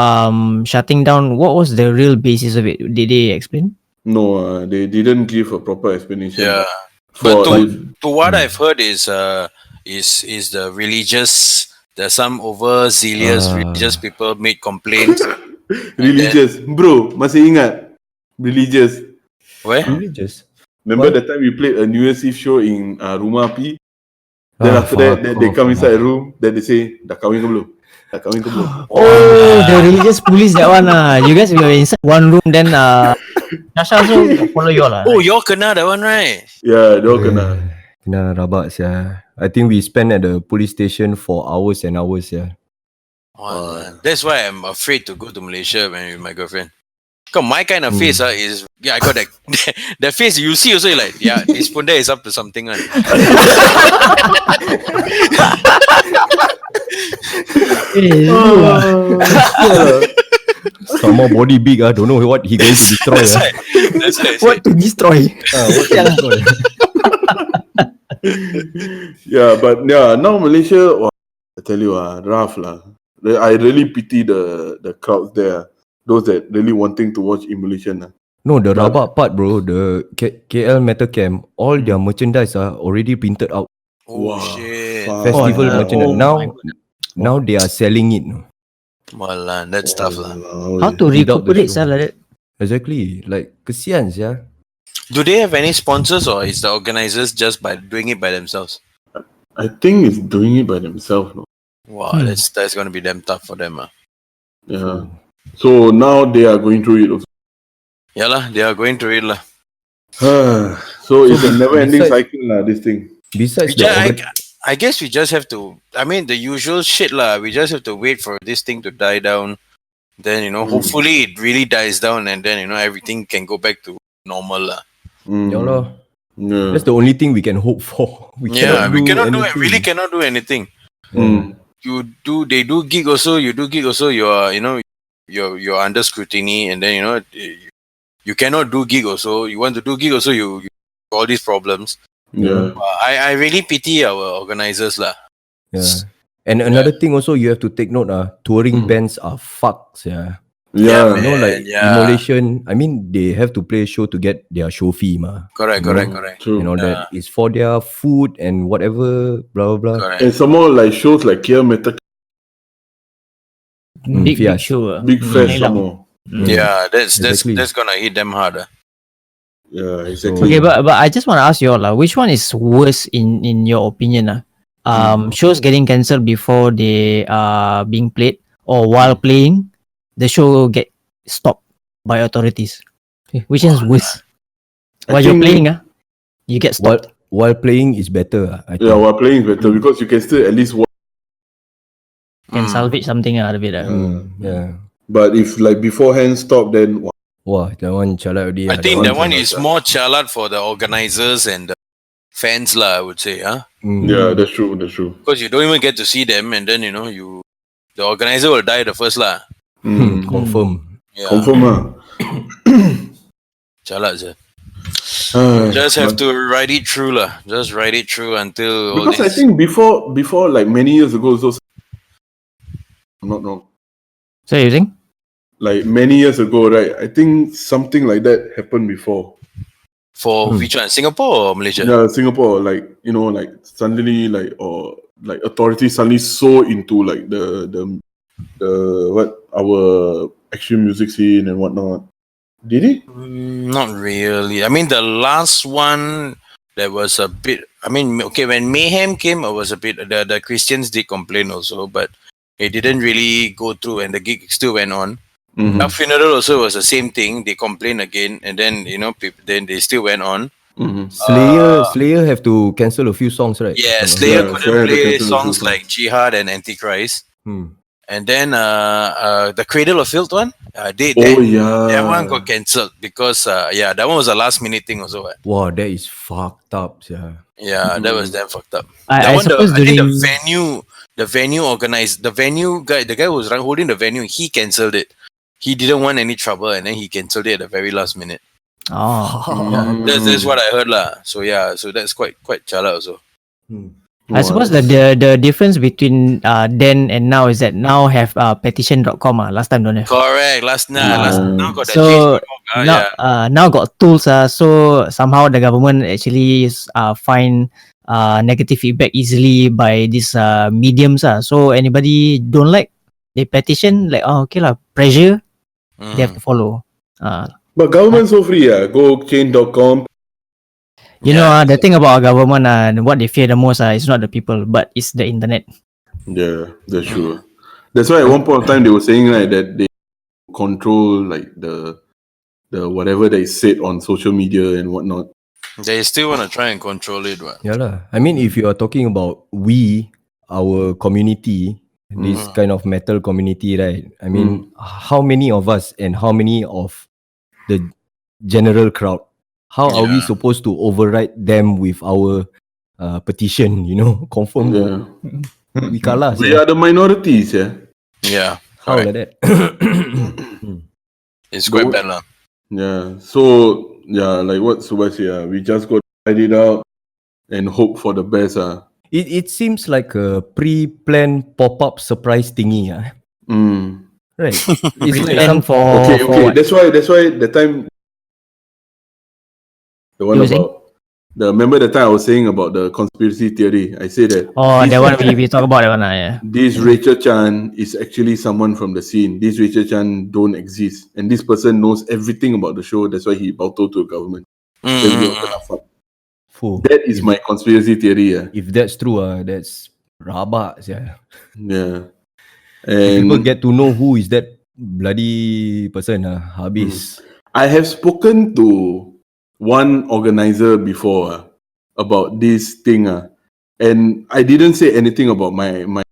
shutting down, what was the real basis of it? Did they explain? No, they didn't give a proper explanation. Yeah. For But to what I've heard is the religious. There's some overzealous religious people made complaints. religious, bro, masih ingat religious. Where? Religious. Remember What? that time we played a New Year's Eve show in Rumah Api? Then after that, they fuck come off, inside a room. Then they say, "Dah kahwin ke belum? Dah kahwin ke belum?" Oh, the religious police, that one. You guys were inside one room, then Nasha also follow you all. Oh, y'all kena that one, right? Yeah, they all kena. Kena rabak, yeah. I think we spent at the police station for hours and hours, yeah. That's why I'm afraid to go to Malaysia when with my girlfriend. Cause my kind of face is I got that that face you see also like this Punda is up to something one. Some more body big, don't know what he going to destroy. That's right. What to destroy? What to destroy? Yeah, but now Malaysia, I tell you, rough lah. I really pity the crowds there. Those that really wanting to watch Immolation. No, the rabak part, bro, the KL Metacam, all their merchandise are already printed out. Oh shit. Festival merchandise. Oh, Now they are selling it. Malan, that's tough lah. how to Without the recuperate show. like that? Exactly. Like, kesian, yeah. Do they have any sponsors or is the organizers just by doing it by themselves? I think it's doing it by themselves. No? Wow, that's gonna be damn tough for them. Yeah. So now they are going through it also. Yeah lah, they are going through it lah. So it's a never-ending cycle lah. This thing. Besides I guess we just have to. I mean, the usual shit lah. We just have to wait for this thing to die down. Then hopefully it really dies down, and then everything can go back to normal lah. Yeah. That's the only thing we can hope for. We cannot really cannot do anything. Mm. They do gig also. You do gig also. You are you're under scrutiny, and then you cannot do gig also. You want to do gig also. You all these problems. Yeah. I really pity our organizers lah. Yeah. And another thing also you have to take note, touring bands are fucks, yeah. Yeah. Man, Immolation, I mean they have to play a show to get their show fee, Correct. True. That is for their food and whatever, blah blah blah. Correct. And some more like shows like KL Meta, Big Fias. show. Big Fest some more. Yeah, Exactly. that's gonna hit them harder. Yeah, exactly. Okay, but I just want to ask you all, which one is worse in your opinion? Shows getting cancelled before they are being played, or while playing, the show get stopped by authorities. Okay, which one is worse? While you're playing, you get stopped. While playing is better, I think. Yeah, while playing is better because you can still at least watch. Can salvage something out of it. Yeah. But if like beforehand stop, then Wah, that one chalat already. I think that one is more chalat for the organizers and the fans lah. I would say, yeah, that's true. That's true. because you don't even get to see them, and then the organizer will die the first lah. Confirm. Yeah, Confirm chalat je. ah. Just have to ride it through lah. Just ride it through until all Because I this. think before like many years ago, so I'm not wrong. So you think? Like many years ago, right? I think something like that happened before. For which one? Singapore or Malaysia? Yeah, Singapore, like suddenly, or authorities suddenly so into like the what our extreme music scene and whatnot. Did he? Not really. I mean, the last one, there was a bit. I mean, okay, when Mayhem came, it was a bit. The Christians did complain also, but it didn't really go through, and the gig still went on. Mm-hmm. Our funeral also was the same thing. They complained again, and then then they still went on. Mm-hmm. Slayer have to cancel a few songs, right? Yeah, If I'm not Slayer Yeah, couldn't Slayer had to play cancel a few songs songs. like Jihad and Antichrist. wrong. And then the Cradle of Filth one, Oh that one got yeah. cancelled because that one was a last minute thing also. Wow, that is fucked up, yeah. Yeah, that was damn fucked up. I suppose I think during the venue organized, the guy who was holding the venue, he cancelled it. He didn't want any trouble, and then he cancelled it at the very last minute. oh, That's what I heard lah. So yeah, so that's quite chala also. I suppose that the difference between then and now is that now have petition.com. Last time don't have. Correct. Now got that So change. now got tools. So somehow the government actually find negative feedback easily by these mediums. So anybody don't like, they petition like, oh okay lah, pressure, they have to follow. But government so free, go change.com. You know, the thing about our government, what they fear the most is not the people, but it's the internet. Yeah, that's true. That's why at one point of time they were saying like that they control like the whatever they said on social media and whatnot. They still want to try and control it. What? Yeah lah. I mean, if you are talking about our community, this kind of metal community, right? I mean, how many of us and how many of the general crowd, how are we supposed to override them with our petition? Confirm. Yeah. We kalah. We are the minorities, yeah. Yeah. How correct. like that? It's quite bad lah. Yeah. So like what Subash said, we just got to write it out and hope for the best. It seems like a pre-planned pop-up surprise thingy. Right. It's like Pre-planned for Okay. what? That's why the time the one You were saying? about remember the time I was saying about the conspiracy theory. I said that Oh, that one we talk about that one. Yeah. this Rachel Chan is actually someone from the scene. This Rachel Chan don't exist, and this person knows everything about the show. That's why he bowed to the government. Then we open up front. That is my conspiracy theory. If that's true, that's rabak. Yeah. And People get to know who is that bloody person. Habis. I have spoken to one organizer before about this thing, and I didn't say anything about my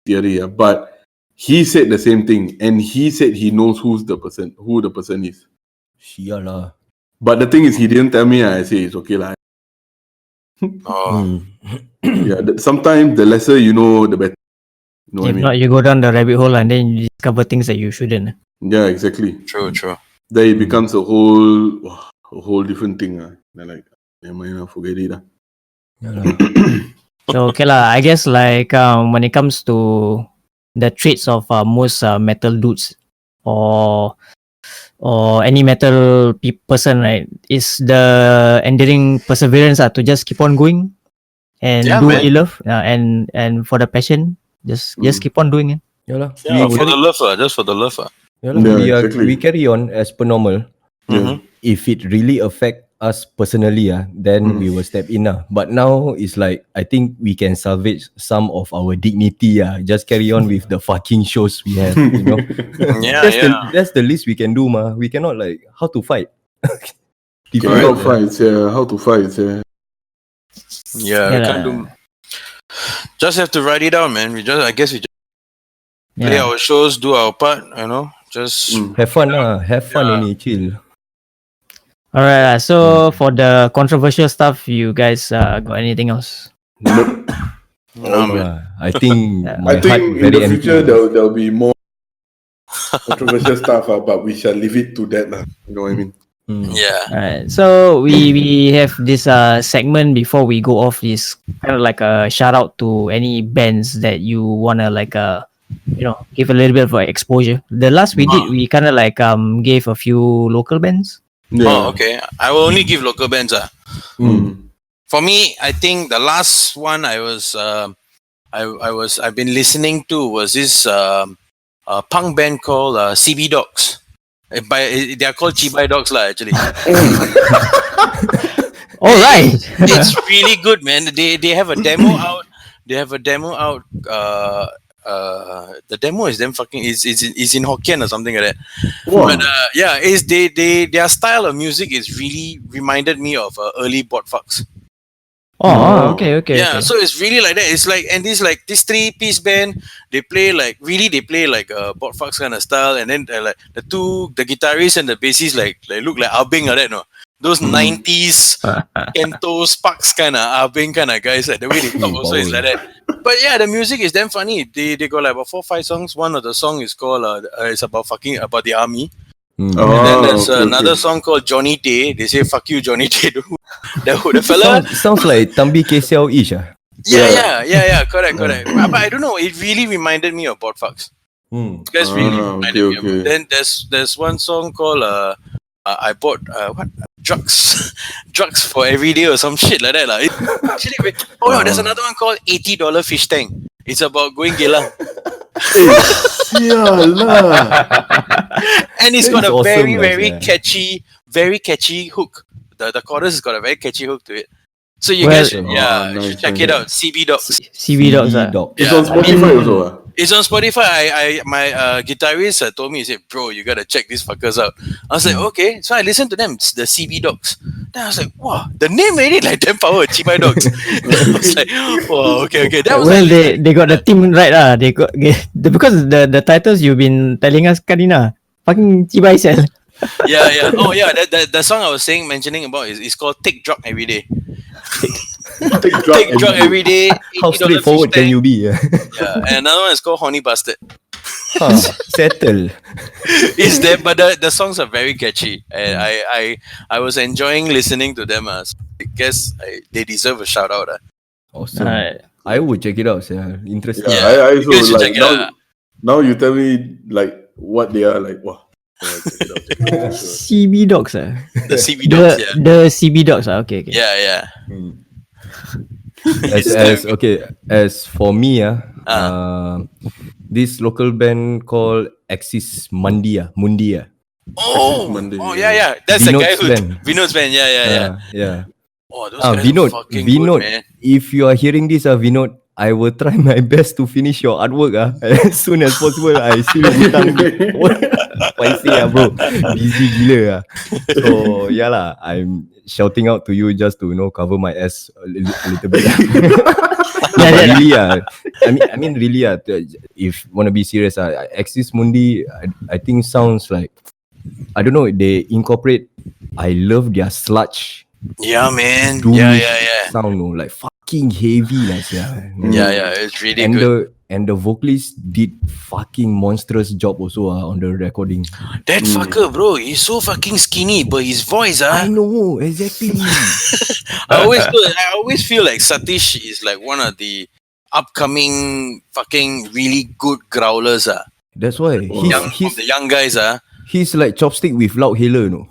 theory, but he said the same thing, and he said he knows who the person is. Sialah. But the thing is, he didn't tell me. I say it's okay lah. Yeah, sometimes the lesser you know, the better. You know what I If mean? not, you go down the rabbit hole and then you discover things that you shouldn't. Yeah, exactly. True. Then it becomes a whole different thing. Then like, never mind, forget it. So okay lah, I guess like when it comes to the traits of most metal dudes or any metal person, right, is the enduring perseverance to just keep on going and do what you love, and for the passion, just keep on doing it. Yalah. Yeah, for the love, just for the love. Yalah, exactly. we carry on as per normal. If it really affect us personally, then we will step in. But now it's like, I think we can salvage some of our dignity. Just carry on with the fucking shows we have. That's the least we can do, ma. We cannot like how to fight. How to fight? Yeah, we can't do. Just have to write it out, man. I guess we just play our shows, do our part. Just have fun, only chill. Alright, so for the controversial stuff, you guys got anything else? I think I think in the future there'll be more controversial stuff, but we shall leave it to that. You know what I mean? Yeah. Alright, so we have this segment before we go off, is kind of like a shout out to any bands that you wanna like give a little bit of exposure. The last we did, we kind of like gave a few local bands. Oh, okay. I will only give local bands. Mm. For me, I think the last one I've been listening to was this punk band called CB Dogs. They are called Chibai Dogs lah actually. All right. It's really good, man. They have a demo out. They have a demo out. The demo is them fucking is in Hokkien or something like that. Wow. But yeah, is their style of music is really reminded me of early Botfucks. Oh, okay. Yeah, so it's really like that. It's like, and this 3-piece band, they play like Botfucks kind of style, and then like the guitarist and the bassist like look like Abing like that, no? Those 90s Kento Sparks kind of Abing kind of guys, like the way they talk also is like that. But yeah, the music is damn funny. They got like about 4-5 songs. One of the song is called it's about the army. And then there's another song called Johnny Tay. They say "fuck you, Johnny Tay." the fella sounds like Tambi Kesiao-ish. Yeah, correct. But I don't know. It really reminded me of Botfucks. That's really reminded me of it. Then there's one song called I bought drugs for every day or some shit like that lah. Actually, there's another one called $80 Fish Tank. It's about going Geylang. And it's got a awesome, very catchy hook. The chorus has got a very catchy hook to it. So you guys should check it out. CB Dogs. CB Dogs. It's on Spotify also. It's on Spotify. My guitarist told me, he said, "Bro, you gotta check these fuckers out." I was like, okay. So I listened to them. It's the CB Dogs. Then I was like, wow, the name made it like damn power, Chibai Dogs. I was like, wow, okay. That was they got the theme right lah. They got because the titles you've been telling us, Karina, fucking Chibai Cell. Yeah. Oh yeah, the song I was mentioning about is called "Take Drug Every Day." Take drug every day. How straightforward can you be? Yeah, and another one is called Honey Bastard. Settle. It's there, but the songs are very catchy, and I was enjoying listening to them. I guess they deserve a shout out. Awesome. I would check it out. Interesting. Yeah, I you guys should also check it out. now you tell me like what they are like. Wow. Check it out. CB Dogs. The CB Dogs. The CB Dogs. Okay. Yeah. As for me, this local band called Axis Mundi. Oh, Monday, yeah. That's the guy who band. Vinod's band. Yeah. Oh, those guys are fucking good, man. If you are hearing this, Vinod, I will try my best to finish your artwork as soon as possible. I see bro. Busy gila. So yeah lah, I'm shouting out to you just to cover my ass a little bit. Really I mean really if wanna be serious Axis Mundi I think sounds like, I don't know, they incorporate, I love their sludge. Yeah, man. Doom Yeah. Sound like fucking heavy like Yeah, it's really good. And the vocalist did fucking monstrous job also on the recording. That fucker, bro, he's so fucking skinny, but his voice, I know exactly. I always feel like Satish is like one of the upcoming fucking really good growlers. That's why He's the young guys. He's like chopstick with loud hailer, no?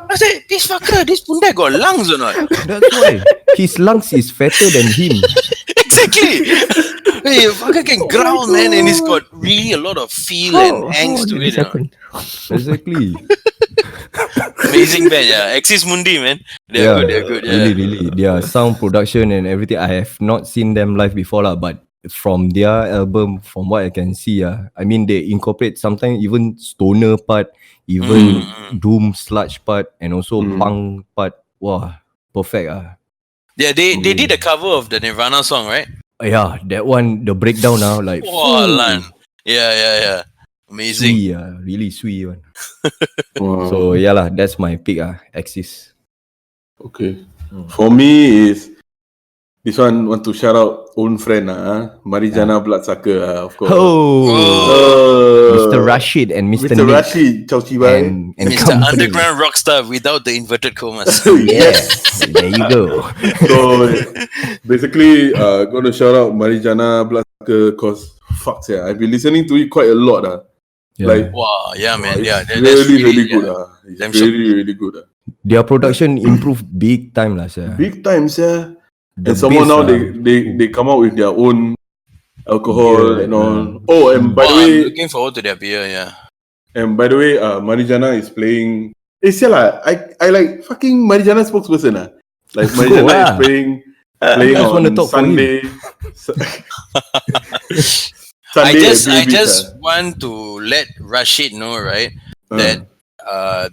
I said, this fucker, this bunda got lungs or not? That's why his lungs is fatter than him. Exactly. Hey, fucker can growl, man, and he's got really a lot of feel and angst to it. Exactly. Amazing band, yeah. Axis Mundi, man. They're good. Yeah. Really. Their sound production and everything. I have not seen them live before, but from their album, from what I can see, I mean, they incorporate sometimes even stoner part, even doom sludge part, and also punk part. Wow, perfect. Yeah, they did a cover of the Nirvana song, right? Yeah, that one, the breakdown now, like lan. Yeah. Amazing. Sweet, really sweet one. So yeah lah, that's my pick. Axis. Okay. For me is this one. Want to shout out own friend Marijannah Bloodsucker of course. Mr. Rashid and Mr. Nick Rashid, Chow Chibai, and Mr. company. Underground Rockstar without the inverted commas. Yes, there you go. So basically, gonna shout out Marijannah Bloodsucker because fuck yeah, I've been listening to it quite a lot. Yeah. Like, Wow, yeah, man. Yeah, it's that's really good. It's Damn really good. Their production improved big time lah, sir. Big time, yeah. The And somehow bass now lah. they come out with their own alcohol Beer, and all. Oh, and by the I'm way, looking forward to their beer. Yeah. Marijannah is playing. I like fucking Marijannah spokesperson. Like Marijannah is playing just wanna on talk for him. Sunday. I Sunday just at Baby's, want to let Rashid know, right, that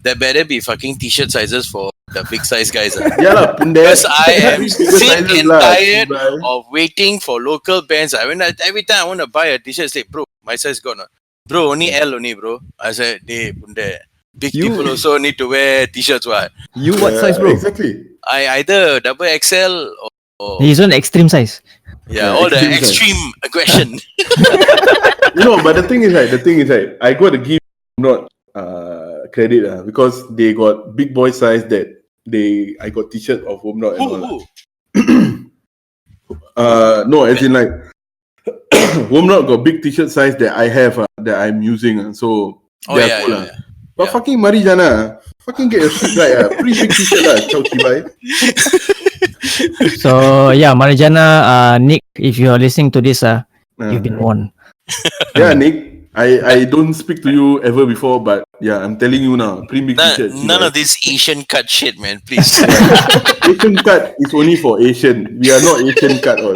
there better be fucking t-shirt sizes for the big size guys. Yeah lah, pundet. Because I am sick and lah, tired Subash. of waiting for local bands. Every time I want to buy a t-shirt, say, bro, my size got not. Bro, only L only, bro. I said, hey, pundet. Big people also need to wear t-shirts, what? You what size, bro? Exactly. I either double XL or He's on extreme size. all the extreme size. extreme aggression. But the thing is, I got to give not credit because they got big boy size that I got t-shirt of Home Not and all. No, as in like Home Not got big t-shirt size that I have that I'm using, so they are cool. But fucking Marijannah, fucking get your shit right. Pretty big t-shirt Chow Chibai. So yeah, Marijannah, Nick, if you are listening to this, you've been warned. Yeah, Nick. I don't speak to you ever before, but yeah, I'm telling you now. Pretty big t-shirt. None of this Asian cut shit, man. Please. Asian cut is only for Asian. We are not Asian cut all.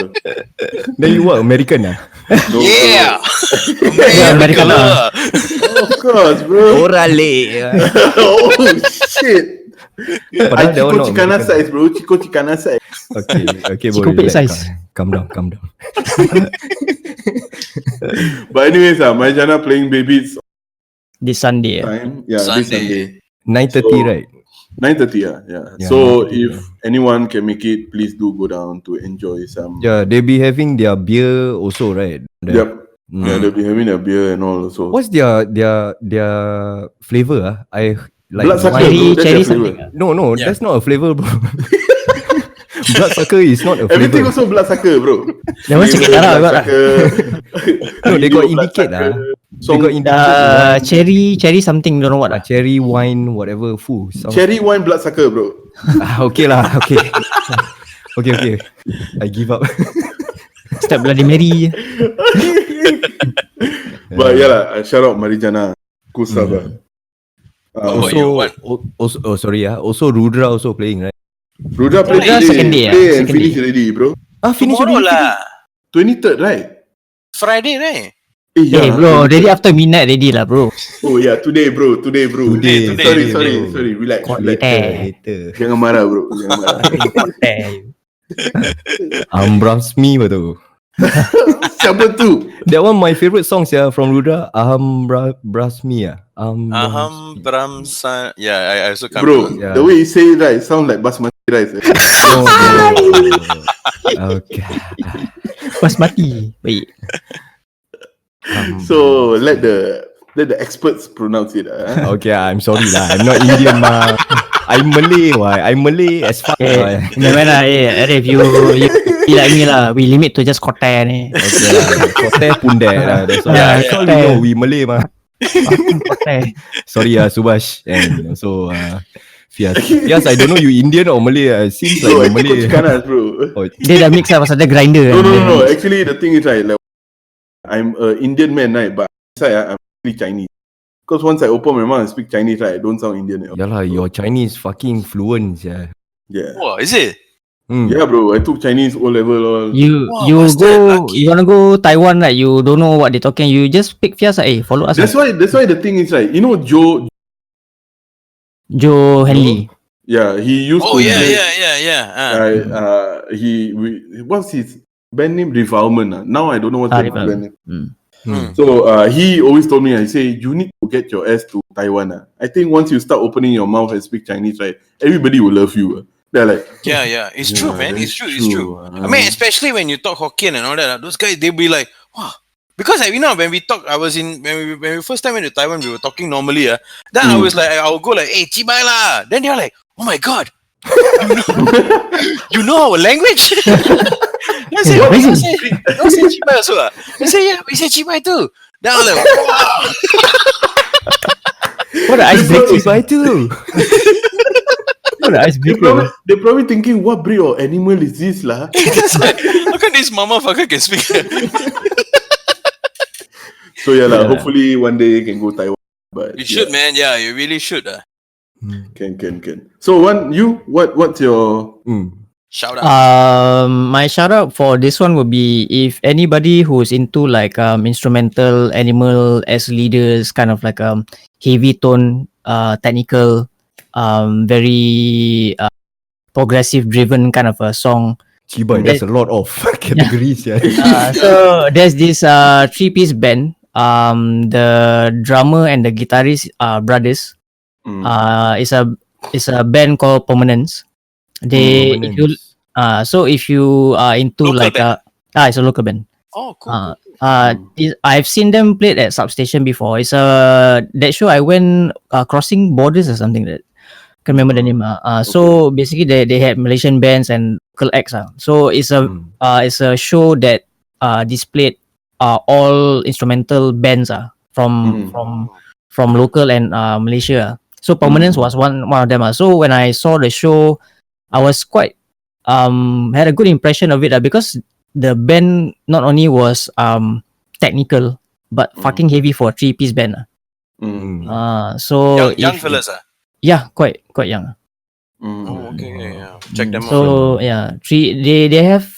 Then you what, American No, Yeah. American lah. Of course, bro. Orale. Oh shit. Padahal I that one Chico not Chicana American. size, bro. Chico Chicana size. Okay, Chico bro. Pig relax, size. Calm down. But anyways, Marijannah playing Babies This Sunday. time. Yeah, this Sunday. 9:30, So- right? 9:30, yeah. Yeah, So 9:30, if anyone can make it, please do go down to enjoy some. Yeah, they be having their beer also, right? Yep. Yeah, they'll be having a beer and all also. What's their flavor? I like Bloodsucker, Cherry- bro. That's cherry their flavor. something. No, Yeah. that's not a flavor, bro. Bloodsucker is not a Everything flavor. also Bloodsucker, bro. That one sikit darah juga lah. No, they got indicate lah. They got indicate. Cherry something, don't know what lah. Cherry wine, whatever. Cherry wine Bloodsucker, bro. Okay lah. Okay. okay. I give up. Step Bloody Mary. But yeah lah, shout out Marijannah. Cool stuff. Also Rudra also playing, right? Rudra played Rudra today. second day, Play and second finish day. already, bro. Finish Tomorrow already. lah. 23rd, right? Friday, right? Hey bro, ready after midnight ready lah bro. Oh yeah, today bro. Today, Sorry. Relax. Later. Jangan marah, bro. Jangan marah. Ambrasmi betul. Siapa tu? That one my favorite songs from Rudra. Ambrasmi. Aham Bramsa. Yeah, I also can't Bro, remember. Yeah. the way you say it, right, sound like basmati rice. No. Okay. Basmati. Baik. So let the experts pronounce it. Okay, I'm sorry lah. I'm not Indian mah. I'm Malay. Why? I'm Malay as fuck. Eh, never lah. Arif, you be like me lah. We limit to just kotai ni. Okay lah. Kote pundet lah. That's all. Yeah, That's all kote. we know. We Malay mah. Kotai. Sorry Subash. And also Fias. Fias, I don't know you Indian or Malay. Seems like Bro, you're I Malay. Malay. Kanas, bro. Oh, Dia dah mix lah pasal dia grinder. No. Actually, the thing is, right, like, I'm an Indian man, right, but inside I'm actually Chinese. Because once I open my mouth and speak Chinese, right, I don't sound Indian at all. yeah lah, your Chinese fucking fluent. Yeah. Yeah. Oh, is it? Yeah, bro. I took Chinese O level. All. You bastard, lucky. you wanna go Taiwan like you don't know what they talking, you just pick Fias lah. Follow us. That's why the thing is, right. You know Joe. Joe Henley. Yeah, he used Oh to. yeah. What's his band name? Revolvement. Now I don't know what's the Revolvement. band name. So he always told me, I say, you need to get your ass to Taiwan. I think once you start opening your mouth and speak Chinese, right, everybody will love you. They're like, Yeah. It's true, man. that It's is true. I mean, especially when you talk Hokkien and all that, those guys they'll be like, wow. Because when we talk, when we first time went to Taiwan, we were talking normally. Then I was like, I'll go like, hey, Chibai lah. Then they're like, oh my god, you know our language. I say, what? You say Chibai also? They say, yeah, we say Chibai too. Then I'm like, wow. What an icebreaker. I too. What an icebreaker. They're probably thinking, what breed of animal is this lah? How come this mama fucker can speak? So yeah lah. Yeah. Hopefully one day you can go Taiwan. But You should, man. Yeah, you really should. Can. So what's your Shout out. My shout out for this one would be if anybody who's into like instrumental animal as leaders, kind of like heavy tone, technical, very progressive driven kind of a song. Chiba, there's a lot of categories. Yeah. So there's this 3-piece band. The drummer and the guitarist are brothers. It's a band called Permanence. So if you are into Local like it's a local band. Oh, cool. I've seen them played at Substation before. It's that show I went crossing borders or something that can't remember the name. So basically they had Malaysian bands and local acts. So it's a show that displayed all instrumental bands from local and Malaysia. So Permanence was one of them. So when I saw the show, I was quite had a good impression of it because the band not only was technical but fucking heavy for a 3-piece band. So Young fellas. yeah, quite young. Oh, okay. Yeah. Check them out. So yeah, they have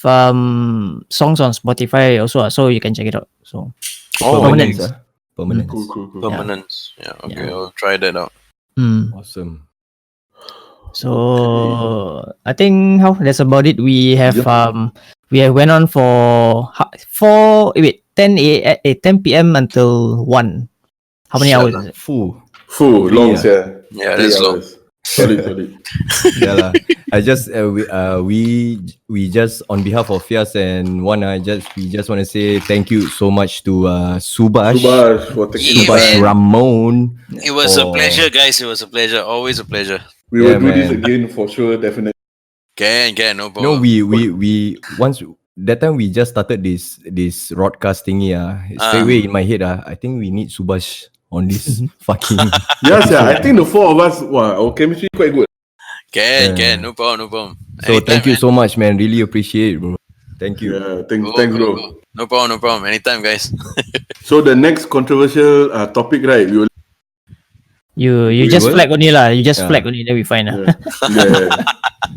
songs on Spotify also, so you can check it out. So Permanence. Permanence. Cool. Permanence. Yeah. Okay. I'll try that out. Awesome. So I think that's about it. We have went on for 10 p.m. until 1. How many hours is it? Full long yeah. Yeah, that's long. Solid. Yeah lah. I just we just on behalf of Fias and Wan, we just want to say thank you so much to Subash for taking Yeah, man. Ramon. It was a pleasure, guys. It was a pleasure. Always a pleasure. We will do man. this again for sure, definitely. Can. No No, problem. we once that time we just started this Rotcast thingy. Straight away in my head. I think we need Subash on this fucking. Yes, yeah. I think the four of us, our chemistry quite good. Can. No problem. So Anytime, thank you man. so much, man. Really appreciate it, bro. Thank you. Yeah, thanks, Go. bro. No problem. Anytime, guys. So the next controversial topic, right? We will. You just will? flag only lah. You just Yeah. flag only, then we find Yeah.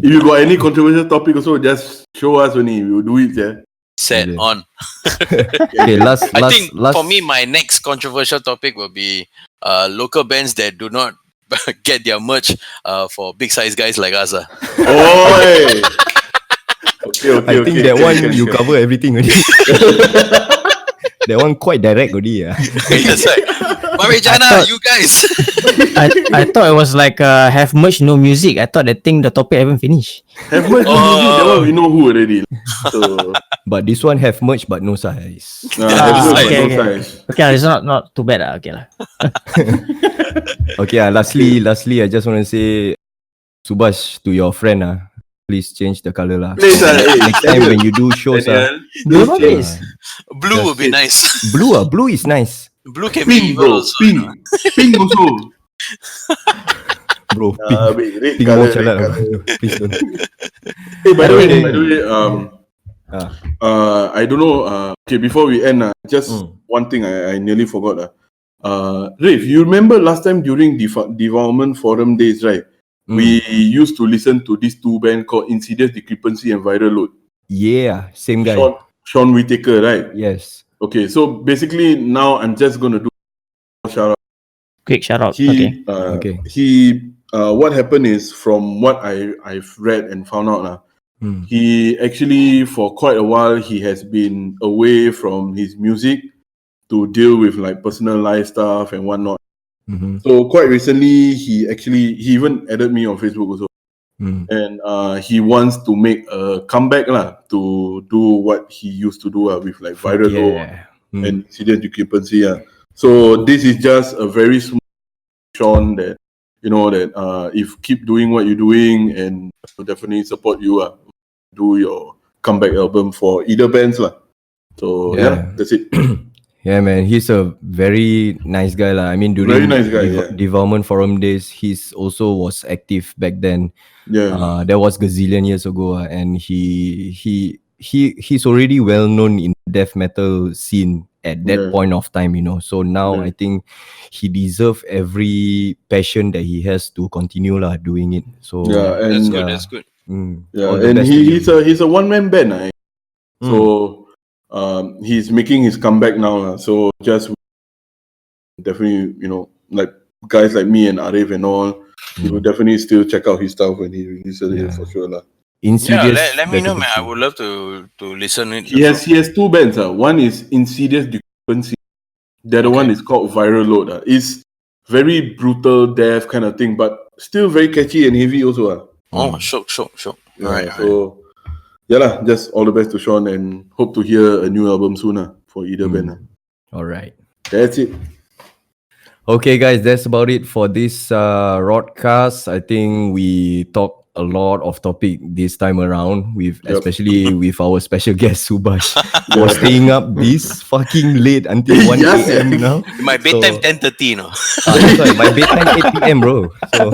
If you got any controversial topic, also just show us only. We will do it. Yeah. Set Okay. on. Okay, last. I think for me, my next controversial topic will be local bands that do not get their merch for big size guys like us. Oi. Okay. I think that one you can. cover everything already. That one quite direct already. That's right. Marijannah, you guys. I thought it was like have merch no music. I thought the topic haven't finished. Have merch, that one we know who already. So But this one have merch but no size. have merch, okay, but no okay. size. Okay, it's not too bad. Okay lah. Okay, lastly, I just want to say, Subash, to your friend, please change the color lah. Please, Next time when you do shows, Blue one please. Blue would be nice. blue is nice, Blue can be Pink, evil bro. also. Pink also. bro. Wait, red Pink colour, more colour. red colour. Please don't. Hey, by the way, Ah. I don't know. Okay, before we end, just one thing I nearly forgot. Rafe, you remember last time during Development Forum days, right? We used to listen to these two bands called Insidious Decrepancy and Viral Load. Yeah, same guy. Sean Whitaker, right? Yes. Okay, so basically now I'm just gonna do a shout out. Quick shout out. He, Okay. What happened is, from what I've read and found out, Hmm. he actually for quite a while he has been away from his music to deal with like personal life stuff and whatnot. Mm-hmm. So quite recently, he even added me on Facebook also, and he wants to make a comeback to do what he used to do with like Viral Load and Insidious Decrepancy. So this is just a very small Sean that if keep doing what you're doing, and will definitely support you do your comeback album for either bands . So yeah, that's it. Yeah, man, he's a very nice guy lah. I mean, Very during nice guy, yeah. development forum days, he's also was active back then. Yeah. That was gazillion years ago, and he's already well known in death metal scene at that Yeah. point of time, you know. So now Yeah. I think he deserves every passion that he has to continue lah doing it. So Yeah, and That's good. That's good. all the and best to you. he's a one man band. So he's making his comeback now. So just definitely, like guys like me and Arif and all, you will definitely still check out his stuff when he releases it for sure lah. Insidious. Let me know, man. I Decrepancy. would love to listen it. He has two bands. One is Insidious Decrepancy. The other one is called Viral Load. It's very brutal, death kind of thing, but still very catchy and heavy also. Oh, sure. Yeah, Alright. so just all the best to Sean and hope to hear a new album soon for either band. All right. That's it. Okay, guys, that's about it for this Rotcast. I think we talked a lot of topic this time around, especially with our special guest Subash for staying up this fucking late until 1 Yes, a.m. now. My bedtime 10:30, no. That's right. My bedtime 8 p.m, bro. So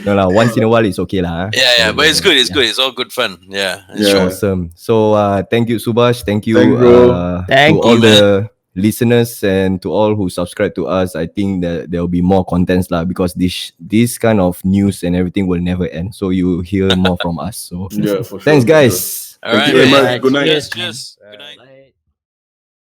no lah. Once in a while, it's okay lah. Yeah, but it's good. It's good. It's all good fun. Yeah. Yeah. Awesome. So thank you, Subash. Thank you, Thank you. Thank to all you, the listeners and to all who subscribe to us. I think that there will be more contents lah, because this kind of news and everything will never end. So you hear more from us. So Yeah, for sure. thanks, for guys. sure. All Thank right, you very man. much. Good night. Cheers. Good night.